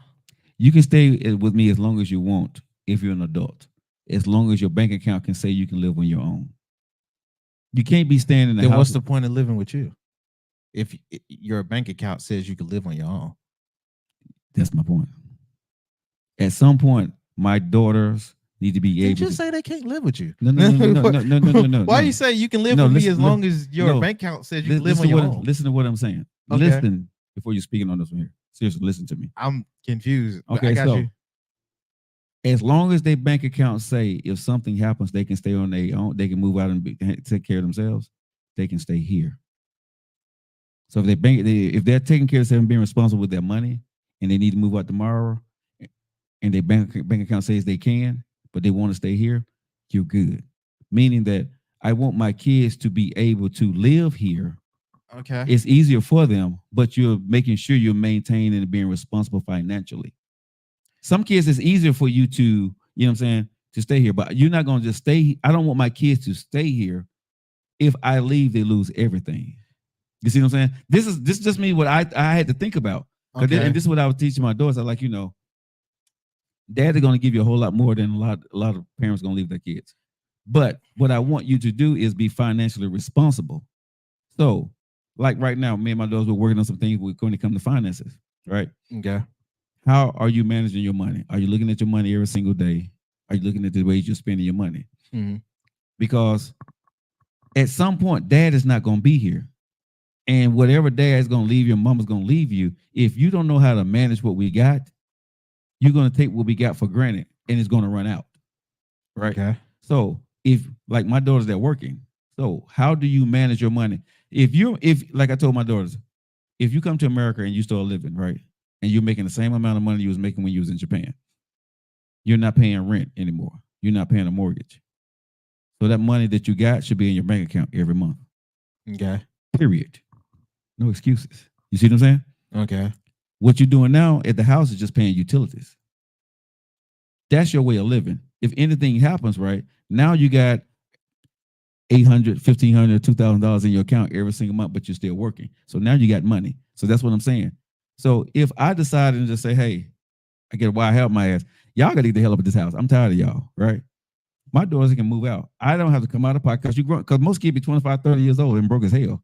You can stay with me as long as you want if you're an adult, as long as your bank account can say you can live on your own. You can't be staying in the house. Then what's the point of living with you if your bank account says you can live on your own? That's my point. At some point, my daughters need to be able to say they can't live with you. No. Why you say you can live with me as long as your bank account says you can live on your own? Listen to what I'm saying. Okay. Listen before you're speaking on this one here. Seriously, listen to me. I'm confused. Okay, I got you. As long as their bank accounts say if something happens, they can stay on their own, they can move out and take care of themselves, they can stay here. So if they're taking care of themselves and being responsible with their money and they need to move out tomorrow and their bank account says they can, but they want to stay here, you're good. Meaning that I want my kids to be able to live here. Okay. It's easier for them, but you're making sure you're maintaining and being responsible financially. Some kids, it's easier for you to, you know what I'm saying, to stay here, but you're not going to just stay. I don't want my kids to stay here. If I leave, they lose everything. You see what I'm saying? This is just me, what I had to think about. Okay. And this is what I was teaching my daughters. I like, dad is going to give you a whole lot more than a lot of parents going to leave their kids. But what I want you to do is be financially responsible. So, like right now, me and my daughters were working on some things when it comes to finances, right? Okay. How are you managing your money? Are you looking at your money every single day? Are you looking at the way you're spending your money? Mm-hmm. Because at some point, dad is not going to be here. And whatever dad is going to leave you, mama's going to leave you. If you don't know how to manage what we got, you're going to take what we got for granted and it's going to run out. Right? Okay. So if, like my daughters, they're working. So how do you manage your money? If like I told my daughters, if you come to America and you start living, right, and you're making the same amount of money you was making when you was in Japan, you're not paying rent anymore. You're not paying a mortgage. So that money that you got should be in your bank account every month. Okay. Period. No excuses. You see what I'm saying? Okay. What you're doing now at the house is just paying utilities. That's your way of living. If anything happens, right, now you got $800, $1,500, $2,000 in your account every single month, but you're still working. So now you got money. So that's what I'm saying. So if I decided to just say, hey, I get a wild help my ass, y'all got to get the hell up at this house. I'm tired of y'all, right? My daughters can move out. I don't have to come out of pocket because most kids be 25, 30 years old and broke as hell.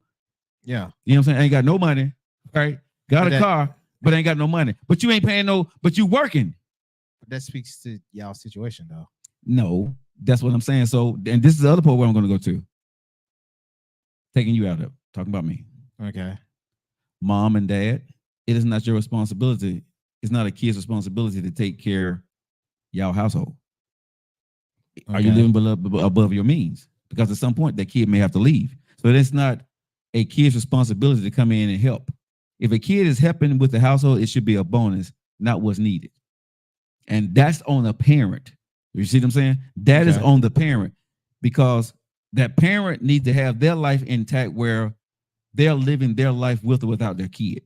Yeah. You know what I'm saying? Ain't got no money, right? Got a car, but ain't got no money. But you ain't paying but you working. That speaks to y'all's situation, though. No, that's what I'm saying. So, and this is the other part where I'm going to go to. Taking you out of talking about me. Okay. Mom and dad, it is not your responsibility. It's not a kid's responsibility to take care of y'all household. Okay. Are you living above your means? Because at some point that kid may have to leave. So it's not a kid's responsibility to come in and help. If a kid is helping with the household, it should be a bonus, not what's needed. And that's on a parent. You see what I'm saying? That is on the parent, because that parent needs to have their life intact where they're living their life with or without their kid.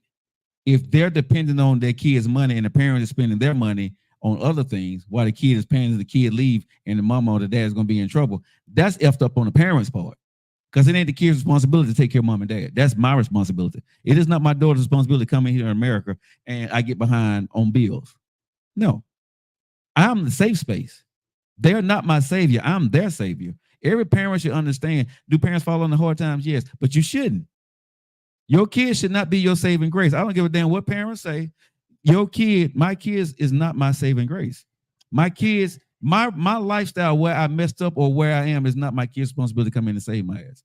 If they're dependent on their kid's money and the parent is spending their money on other things while the kid is paying the kid leave and the mama or the dad is going to be in trouble, that's effed up on the parent's part. Because it ain't the kid's responsibility to take care of mom and dad. That's my responsibility. It is not my daughter's responsibility to come in here in America and I get behind on bills. No. I'm the safe space. They're not my savior. I'm their savior. Every parent should understand. Do parents fall on the hard times? Yes, but you shouldn't. Your kid should not be your saving grace. I don't give a damn what parents say. Your kid, my kids is not my saving grace. My kids, my lifestyle, where I messed up or where I am, is not my kid's responsibility to come in and save my ass.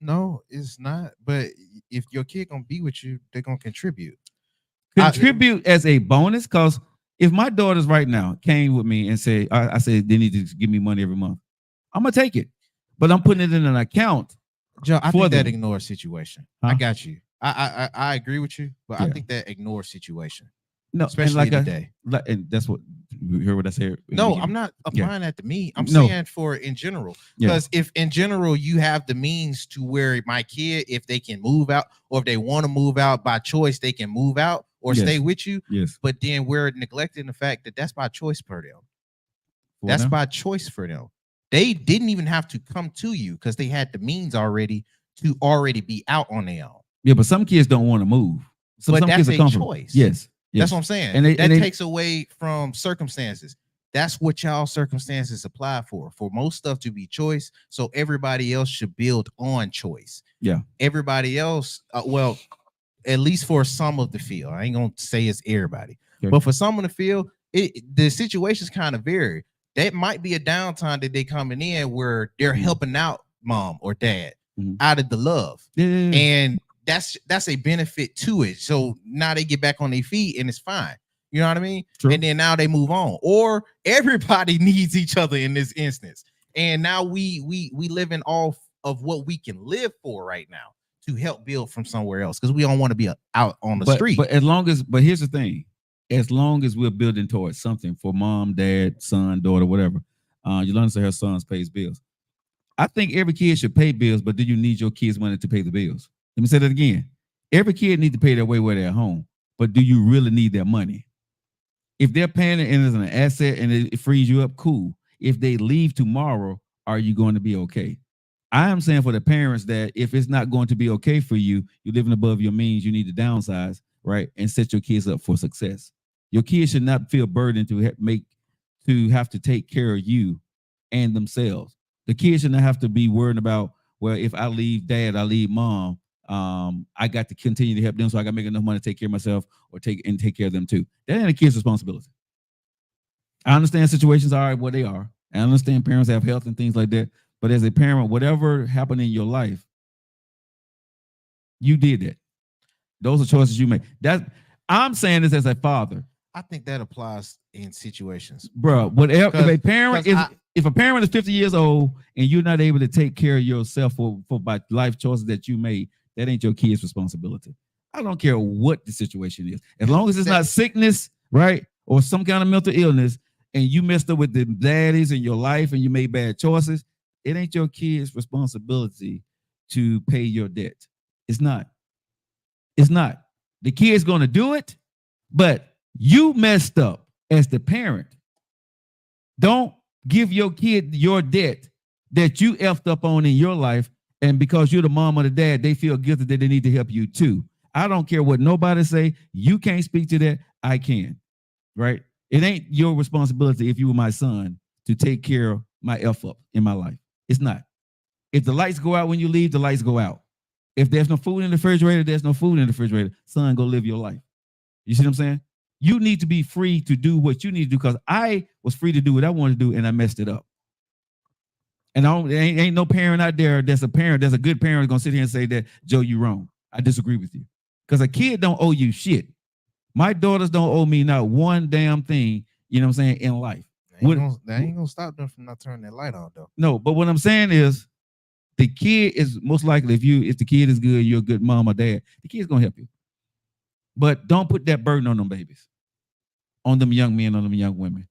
No, it's not. But if your kid gonna be with you, they're gonna contribute. Contribute as a bonus, because if my daughters right now came with me and said, I said they need to give me money every month, I'm gonna take it, but I'm putting it in an account. Joe, I think that ignores situation. Huh? I got you. I agree with you, but I think that ignores situation. No, especially today. And that's what you heard what I said. No, I'm not applying that to me. I'm saying for in general. Because if in general you have the means to where my kid, if they can move out or if they want to move out by choice, they can move out or stay with you. Yes. But then we're neglecting the fact that that's by choice for them. That's by choice for them. They didn't even have to come to you because they had the means already to already be out on their own. Yeah, but some kids don't want to move. So but some that's kids are a choice. Yes. That's what I'm saying. And that takes away from circumstances. That's what y'all circumstances apply for most stuff to be choice. So everybody else should build on choice. Yeah. Everybody else, well, at least for some of the field. I ain't going to say it's everybody. Okay. But for some of the field, the situations kind of vary. That might be a downtime that they coming in where they're helping out mom or dad out of the love. And that's a benefit to it. So now they get back on their feet and it's fine. You know what I mean? True. And then now they move on. Or everybody needs each other in this instance. And now we living off of what we can live for right now to help build from somewhere else, because we don't want to be out on the street. But here's the thing: as long as we're building towards something for mom, dad, son, daughter, whatever, Yolanda said her sons pays bills. I think every kid should pay bills, but do you need your kids' money to pay the bills? Let me say that again. Every kid needs to pay their way where they're at home, but do you really need their money? If they're paying it and it's an asset and it frees you up, cool. If they leave tomorrow, are you going to be okay? I am saying for the parents that if it's not going to be okay for you, you're living above your means, you need to downsize, right? And set your kids up for success. Your kids should not feel burdened to have to take care of you and themselves. The kids should not have to be worried about, well, if I leave dad, I leave mom, I got to continue to help them, so I got to make enough money to take care of myself or take care of them too. That ain't a kid's responsibility. I understand situations are what they are. I understand parents have health and things like that. But as a parent, whatever happened in your life, you did that. Those are choices you made. I'm saying this as a father. I think that applies in situations, bro. Whatever. If a parent is 50 years old and you're not able to take care of yourself for by life choices that you made, that ain't your kid's responsibility. I don't care what the situation is, as long as it's not sickness, right, or some kind of mental illness, and you messed up with the daddies in your life and you made bad choices. It ain't your kid's responsibility to pay your debt. It's not. It's not. The kid's going to do it, but you messed up as the parent. Don't give your kid your debt that you effed up on in your life, and because you're the mom or the dad, they feel guilty that they need to help you too. I don't care what nobody say. You can't speak to that. I can, right? It ain't your responsibility if you were my son to take care of my F up in my life. It's not. If the lights go out when you leave, the lights go out. If there's no food in the refrigerator, there's no food in the refrigerator. Son, go live your life. You see what I'm saying? You need to be free to do what you need to do, because I was free to do what I wanted to do and I messed it up. And there ain't no parent out there that's a good parent going to sit here and say that, Joe, you wrong. I disagree with you. Because a kid don't owe you shit. My daughters don't owe me not one damn thing, you know what I'm saying, in life. That ain't gonna stop them from not turning that light on, though. No, but what I'm saying is the kid is most likely, if the kid is good, you're a good mom or dad, the kid's gonna help you. But don't put that burden on them babies, on them young men, on them young women.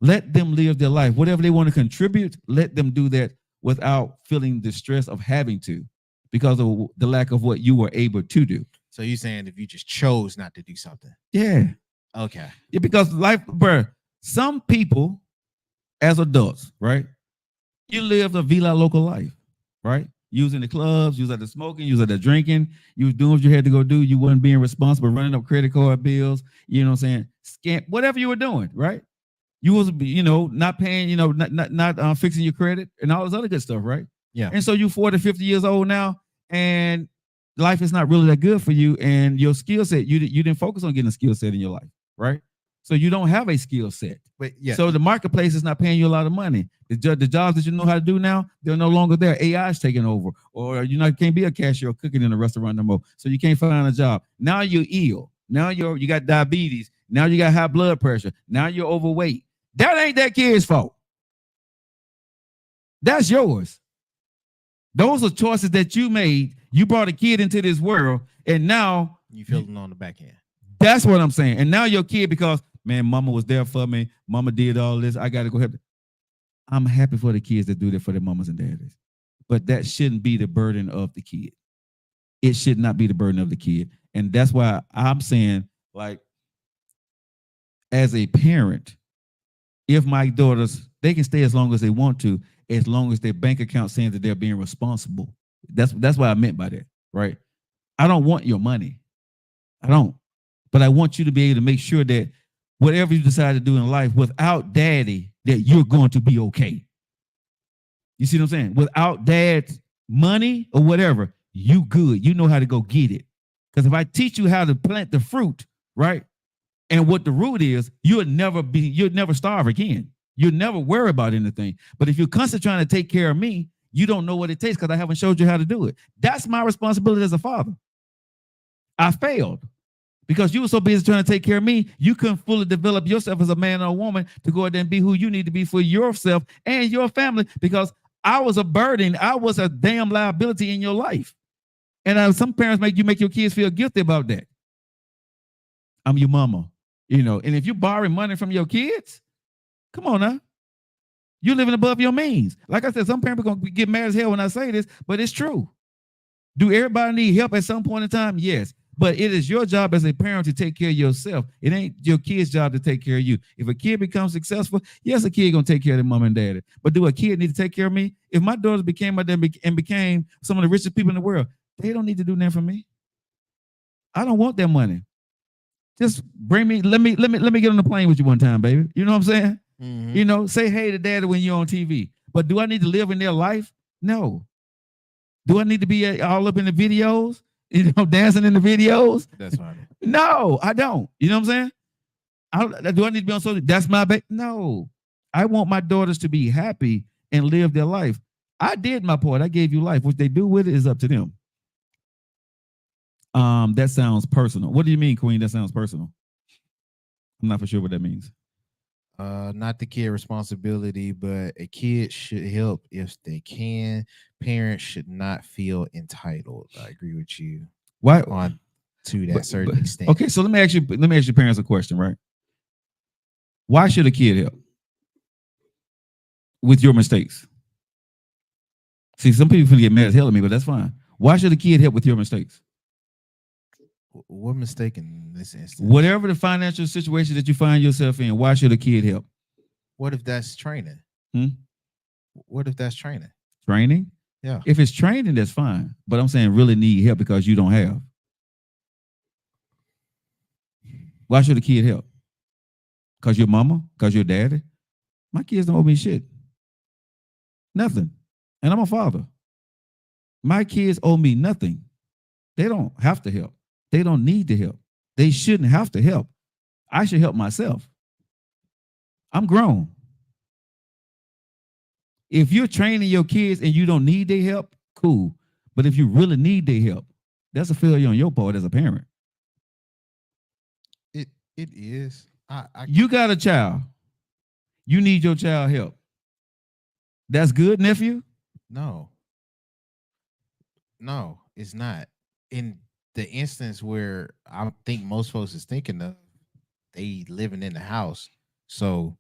Let them live their life. Whatever they want to contribute, let them do that without feeling the stress of having to, because of the lack of what you were able to do. So you're saying if you just chose not to do something? Yeah. Okay. Yeah, because life, bro, some people as adults, right? You live a Villa Local life, right? You was in the clubs, you was at the smoking, you was at the drinking, you was doing what you had to go do. You wasn't being responsible, running up credit card bills, you know what I'm saying? Whatever you were doing, right? You was, not paying, not fixing your credit and all this other good stuff, right? Yeah. And so you 40, 50 years old now, and life is not really that good for you, and your skill set, you didn't focus on getting a skill set in your life, right? So you don't have a skill set. But yeah. So the marketplace is not paying you a lot of money. The jobs that you know how to do now, they're no longer there. AI is taking over, or can't be a cashier or cooking in a restaurant no more. So you can't find a job. Now you're ill. Now you got diabetes. Now you got high blood pressure. Now you're overweight. That ain't that kid's fault. That's yours. Those are choices that you made. You brought a kid into this world, and now you feeling on the back end. That's what I'm saying. And now your kid, because man, mama was there for me. Mama did all this. I got to go help. I'm happy for the kids that do that for their mamas and daddies. But that shouldn't be the burden of the kid. It should not be the burden of the kid. And that's why I'm saying, like, as a parent, if my daughters, they can stay as long as they want to, as long as their bank account saying that they're being responsible. That's what I meant by that, right? I don't want your money. I don't. But I want you to be able to make sure that whatever you decide to do in life without daddy, that you're going to be okay. You see what I'm saying? Without dad's money or whatever, you good. You know how to go get it. Because if I teach you how to plant the fruit, right? And what the root is, you'll never starve again. You'll never worry about anything. But if you're constantly trying to take care of me, you don't know what it takes because I haven't showed you how to do it. That's my responsibility as a father. I failed. Because you were so busy trying to take care of me, you couldn't fully develop yourself as a man or a woman to go out there and be who you need to be for yourself and your family. Because I was a burden. I was a damn liability in your life. And some parents make your kids feel guilty about that. I'm your mama, and if you're borrowing money from your kids, come on now. You're living above your means. Like I said, some parents are going to get mad as hell when I say this, but it's true. Do everybody need help at some point in time? Yes. But it is your job as a parent to take care of yourself. It ain't your kid's job to take care of you. If a kid becomes successful, yes, a kid gonna take care of their mom and daddy. But do a kid need to take care of me? If my daughters became some of the richest people in the world, they don't need to do nothing for me. I don't want their money. Just bring me. Let me get on the plane with you one time, baby. You know what I'm saying? Mhm. Say hey to daddy when you're on TV. But do I need to live in their life? No. Do I need to be all up in the videos? Dancing in the videos? That's funny. No, I don't. You know what I'm saying? Do I need to be on social? That's my baby. No. I want my daughters to be happy and live their life. I did my part. I gave you life. What they do with it is up to them. That sounds personal. What do you mean, Queen? That sounds personal. I'm not for sure what that means. Not the kid responsibility, but a kid should help if they can. Parents should not feel entitled. I agree with you. Why? On to that certain extent. Okay, so let me ask your parents a question, right? Why should a kid help with your mistakes? See, some people get mad as hell at me, but that's fine. Why should a kid help with your mistakes? What mistake in this instance? Whatever the financial situation that you find yourself in, why should a kid help? What if that's training? What if that's training? Training? Yeah. If it's training, that's fine. But I'm saying really need help because you don't have. Why should a kid help? Because your mama? Because your daddy? My kids don't owe me shit. Nothing. And I'm a father. My kids owe me nothing. They don't have to help. They don't need to help. They shouldn't have to help. I should help myself. I'm grown. If you're training your kids and you don't need their help, cool. But if you really need their help, that's a failure on your part as a parent. It is. You got a child. You need your child help. That's good, nephew? No, it's not. In the instance where I think most folks is thinking of, they living in the house. So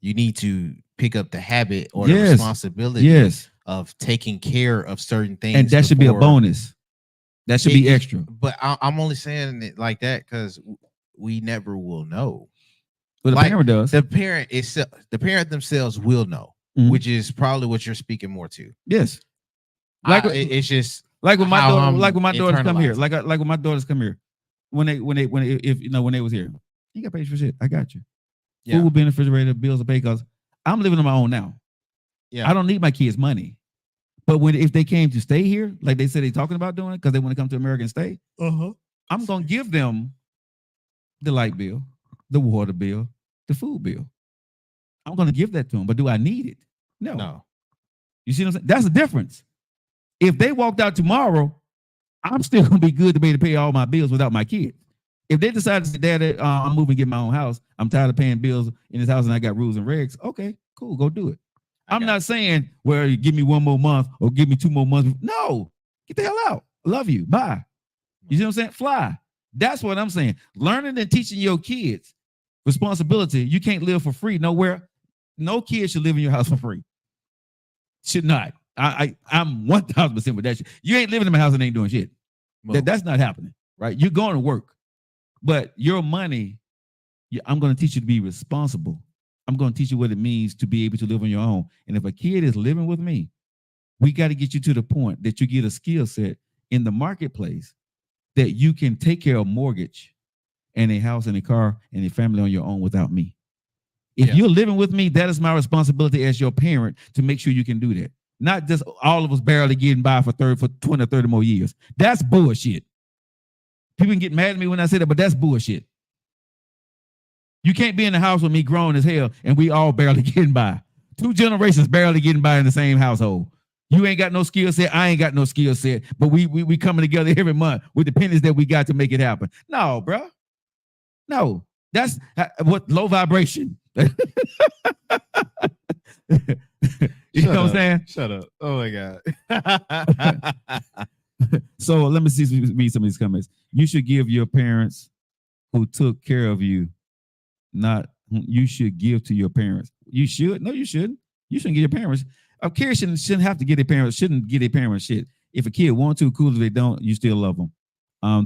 you need to pick up the habit or the responsibility of taking care of certain things. And that should be a bonus. That should be extra. But I'm only saying it like that because we never will know. But the parent does. The parent themselves will know, which is probably what you're speaking more to. Yes. It's just like when my daughters come here. Like when my daughters come here. When they was here. You got paid for shit. I got you. Yeah. Food will be in the refrigerator, bills are paid because I'm living on my own now. Yeah. I don't need my kids' money. But if they came to stay here, like they said they're talking about doing it because they want to come to America and stay, I'm gonna give them the light bill, the water bill, the food bill. I'm gonna give that to them. But do I need it? No. You see what I'm saying? That's the difference. If they walked out tomorrow, I'm still gonna be good to be able to pay all my bills without my kids. If they decide to say, Daddy, I'm moving to get my own house, I'm tired of paying bills in this house and I got rules and regs. Okay, cool, go do it. I'm not saying, well, you give me 1 more month or give me 2 more months. No, get the hell out. I love you. Bye. You see what I'm saying? Fly. That's what I'm saying. Learning and teaching your kids responsibility. You can't live for free nowhere. No kid should live in your house for free. Should not. I'm 1000% with that shit. You ain't living in my house and ain't doing shit. That's not happening, right? You're going to work. But your money, I'm going to teach you to be responsible. I'm going to teach you what it means to be able to live on your own. And if a kid is living with me, we got to get you to the point that you get a skill set in the marketplace that you can take care of a mortgage and a house and a car and a family on your own without me. If you're living with me, that is my responsibility as your parent to make sure you can do that. Not just all of us barely getting by for 20 or 30 more years. That's bullshit. People can get mad at me when I say that, but that's bullshit. You can't be in the house with me grown as hell and we all barely getting by. 2 generations barely getting by in the same household. You ain't got no skill set. I ain't got no skill set. But we coming together every month with the pennies that we got to make it happen. No, bro. No, that's what low vibration. You know what I'm saying? Shut up. Oh my God. So let me read some of these comments. You should give your parents who took care of you, not you should give to your parents. You should. No, you shouldn't. You shouldn't give your parents. A kid shouldn't have to get their parents, shouldn't get their parents shit. If a kid wants to, cool. If they don't, you still love them.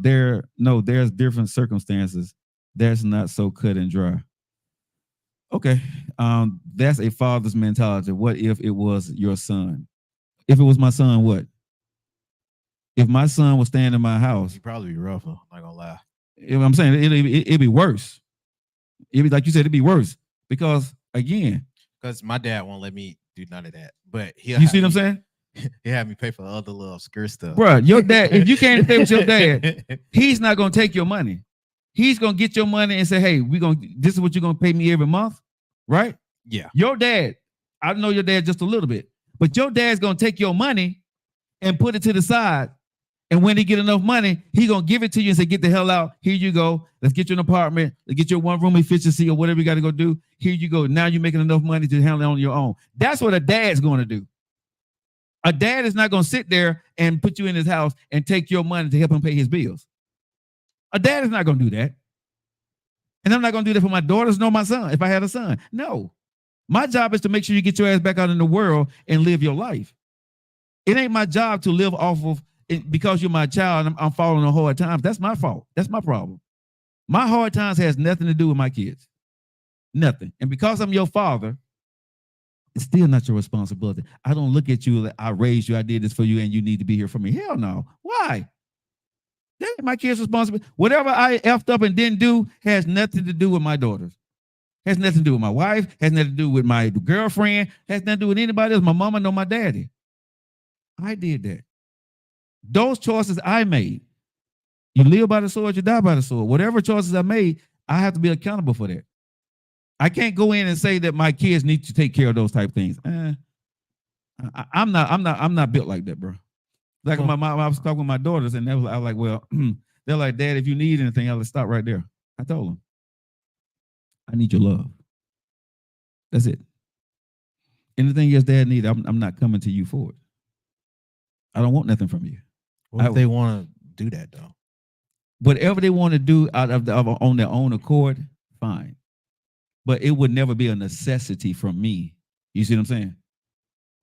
There's different circumstances. That's not so cut and dry. Okay. That's a father's mentality. What if it was your son? If it was my son, what? If my son was staying in my house, You'd probably be rough. I'm not gonna lie. you know what I'm saying, it'd be worse. It'd be like you said, it'd be worse. Because again, Because my dad won't let me do none of that. But you see what I'm saying? He had me pay for other little obscure stuff. Bro, your dad, if you can't stay with your dad, he's not gonna take your money. He's gonna get your money and say, hey, this is what you're gonna pay me every month, right? Yeah. Your dad, I know your dad just a little bit, but your dad's gonna take your money and put it to the side. And when he get enough money, he gonna give it to you and say, get the hell out. Here you go. Let's get you an apartment. Let's get you a one-room efficiency or whatever you got to go do. Here you go. Now you're making enough money to handle it on your own. That's what a dad's gonna do. A dad is not gonna sit there and put you in his house and take your money to help him pay his bills. A dad is not gonna do that. And I'm not gonna do that for my daughters nor my son if I had a son. No. My job is to make sure you get your ass back out in the world and live your life. It ain't my job to live off of it because you're my child and I'm following the hard times. That's my fault. That's my problem. My hard times has nothing to do with my kids. Nothing. And because I'm your father, it's still not your responsibility. I don't look at you like I raised you, I did this for you, and you need to be here for me. Hell no. Why? That ain't my kids' responsibility. Whatever I effed up and didn't do has nothing to do with my daughters. Has nothing to do with my wife. Has nothing to do with my girlfriend. Has nothing to do with anybody else. My mama nor my daddy. I did that. Those choices I made. You live by the sword, you die by the sword. Whatever choices I made, I have to be accountable for that. I can't go in and say that my kids need to take care of those type of things. I'm not built like that, bro. Like I was talking with my daughters, and I was like, well, they're like, Dad, if you need anything, I'll stop right there. I told them, I need your love. That's it. Anything else Dad needs, I'm not coming to you for it. I don't want nothing from you. What if they want to do that though? Whatever they want to do on their own accord, fine. But it would never be a necessity from me. You see what I'm saying?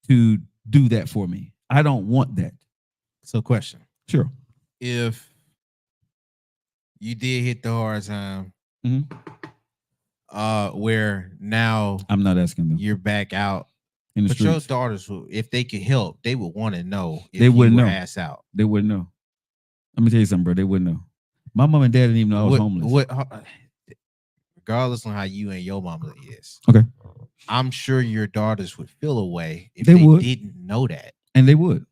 To do that for me. I don't want that. So, question. Sure. If you did hit the hard time, where now I'm not asking them. You're back out In the but streets. your daughters, if they could help, they would want to know if They wouldn't you were know. ass out. They wouldn't know. Let me tell you something, bro. They wouldn't know. My mom and dad didn't even know I was homeless. Regardless on how you and your mama is. Okay. I'm sure your daughters would feel a way if They they would. didn't know that. And they would.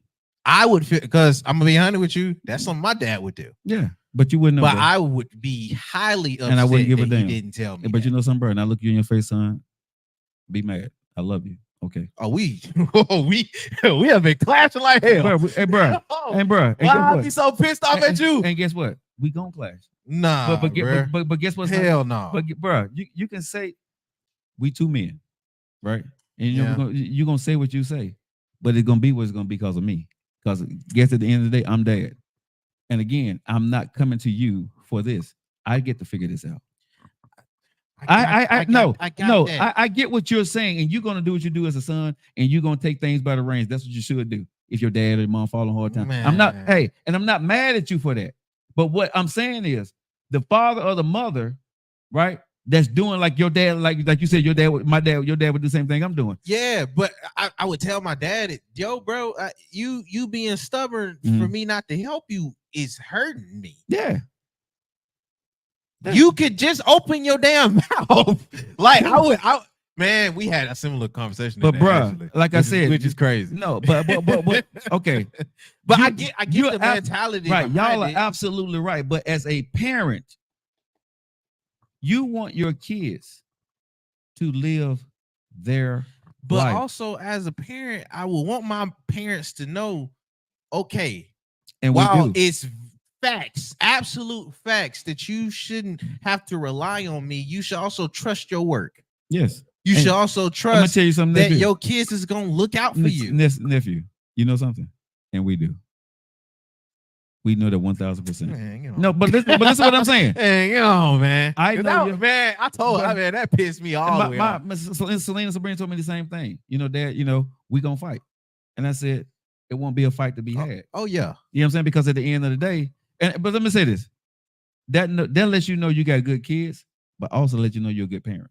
I would feel, because I'm gonna be honest with you, that's something my dad would do. Yeah. But you wouldn't know. But bro. I would be highly upset And I wouldn't give a that damn. he didn't tell me. But that. you know something, bro? And I look you in your face, son. Be mad. I love you. Okay. Oh, we have been clashing like hell. Bro, hey, bro. Oh, Hey, bro. why I be so pissed off at you? And guess what? We gonna clash. Nah, But guess what? Hell no. But bro, you can say we two men, right? And Yeah. you're gonna say what you say, but it's gonna be what it's gonna be because of me. Because guess at the end of the day, I'm dad. And again, I'm not coming to you for this. I get to figure this out. I get what you're saying, and you're gonna do what you do as a son, and you're gonna take things by the reins. That's what you should do if your dad or mom fall on hard time. I'm not, Man. I'm not mad at you for that. But what I'm saying is the father or the mother, right? That's doing like your dad, like you said, your dad would do the same thing I'm doing. Yeah, but I would tell my dad, yo, bro, you being stubborn for me not to help you is hurting me. Yeah. You could just open your damn mouth. Like man, we had a similar conversation. But today, bruh, actually, like I said, which is crazy. No, but okay. But I get the mentality. Right, y'all are it. absolutely right. But as a parent, you want your kids to live their But life. also as a parent, I would want my parents to know, okay, And while we do. it's facts, absolute facts that you shouldn't have to rely on me. You should also trust your work. Yes. You And should also I'm gonna trust tell you something, that nephew. your kids is gonna look out for you. Nephew, you know something? And we do. We know that 1,000%. Man, you know. No, but listen what I'm saying. Hey, you know, man. I know That- man. I told her, man, that pissed me all the way off. Selena Sabrina told me the same thing. You know, Dad, we gonna fight. And I said, it won't be a fight to be had. Oh, yeah. You know what I'm saying? Because at the end of the day, but let me say this. That lets you know you got good kids, but also let you know you're a good parent.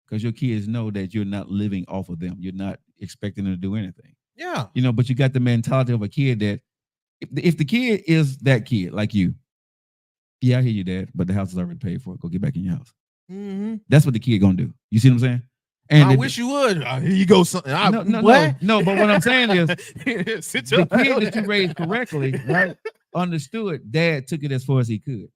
Because your kids know that you're not living off of them. You're not expecting them to do anything. Yeah. But you got the mentality of a kid that if the kid is that kid like you, yeah, I hear you, Dad, but the house is already paid for. Go get back in your house. Mm-hmm. That's what the kid gonna do. You see what I'm saying? And I wish you would. Here you go. Son. No. But what I'm saying is, Sit the kid that you raised correctly, right, understood. Dad took it as far as he could.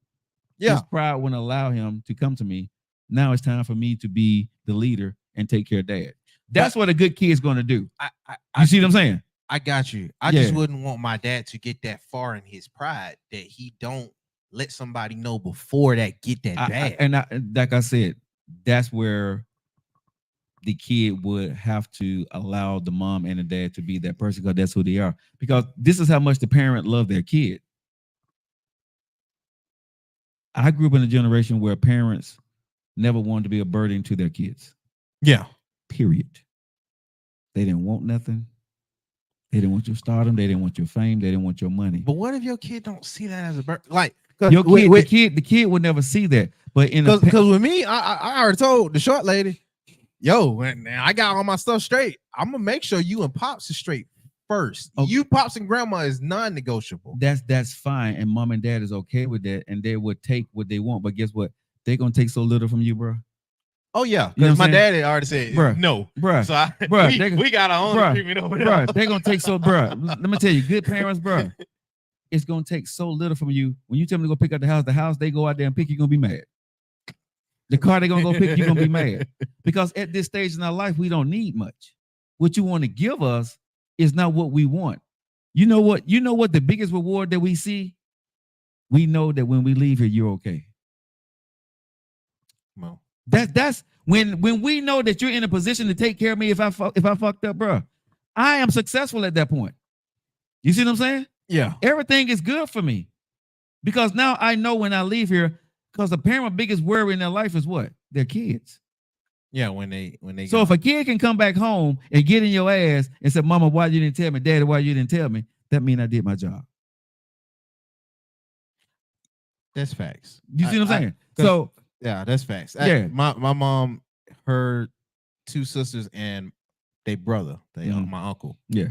Yeah. His pride wouldn't allow him to come to me. Now it's time for me to be the leader and take care of Dad. That's what a good kid's gonna do. You see what I'm saying? I got you. I just wouldn't want my dad to get that far in his pride that he don't let somebody know before that get that bad. Like I said, that's where the kid would have to allow the mom and the dad to be that person because that's who they are. Because this is how much the parent love their kid. I grew up in a generation where parents never wanted to be a burden to their kids. Yeah. Period. They didn't want nothing. They didn't want your stardom. They didn't want your fame. They didn't want your money. But what if your kid don't see that as a burden? Like your kid, the kid would never see that. But because with me, I already told the short lady, yo, when I got all my stuff straight, I'm gonna make sure you and Pops is straight first. Okay. You, Pops, and Grandma is non-negotiable. That's fine, and Mom and Dad is okay with that, and they would take what they want. But guess what? They're gonna take so little from you, bro. Oh yeah, because my daddy already said no, bro. So we got our own agreement over there. Bro, they're gonna take so, bro. Let me tell you, good parents, bro. It's gonna take so little from you. When you tell them to go pick up the house they go out there and pick. You're gonna be mad. The car they're gonna go pick, you're gonna be mad because at this stage in our life, we don't need much. What you want to give us is not what we want. You know what? You know what the biggest reward that we see? We know that when we leave here, you're okay. Well. That's when we know that you're in a position to take care of me if I fucked up, bro. I am successful at that point. You see what I'm saying? Yeah. Everything is good for me because now I know when I leave here, because the parent's biggest worry in their life is what? Their kids. Yeah, when they. So if a kid can come back home and get in your ass and say, "Mama, why you didn't tell me? Daddy, why you didn't tell me?" That means I did my job. That's facts. You see what I'm saying? So. Yeah, that's facts. Yeah. My mom, her two sisters and their brother, my uncle. Yeah.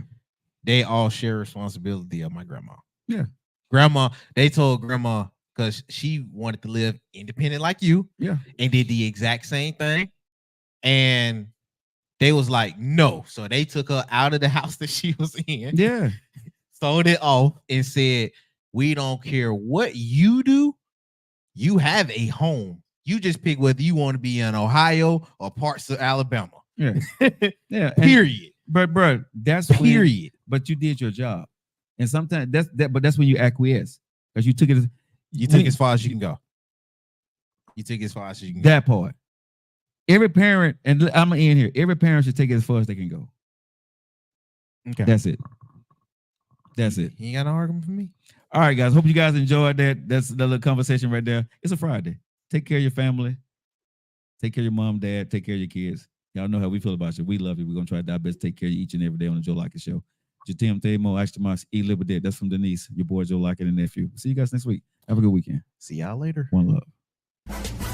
They all share responsibility of my grandma. Yeah. Grandma, they told grandma because she wanted to live independent like you. Yeah. And did the exact same thing. And they was like, no. So they took her out of the house that she was in. Yeah. Sold it off and said, we don't care what you do. You have a home. You just pick whether you want to be in Ohio or parts of Alabama. Yeah. Yeah. Period. But bro, that's period. But you did your job. And sometimes that's when you acquiesce. Because you took it as far as you can go. You took it as far as you can go. That part. Every parent, and I'm gonna end here, every parent should take it as far as they can go. Okay. That's it. That's it. You ain't got no argument for me. All right, guys. Hope you guys enjoyed that. That's the little conversation right there. It's a Friday. Take care of your family. Take care of your mom, dad. Take care of your kids. Y'all know how we feel about you. We love you. We're going to try our best to take care of you each and every day on the Joe Lockett Show. Jatim Themo, Ashtamas, E. Liberty. That's from Denise, your boy Joe Lockett and nephew. See you guys next week. Have a good weekend. See y'all later. One love.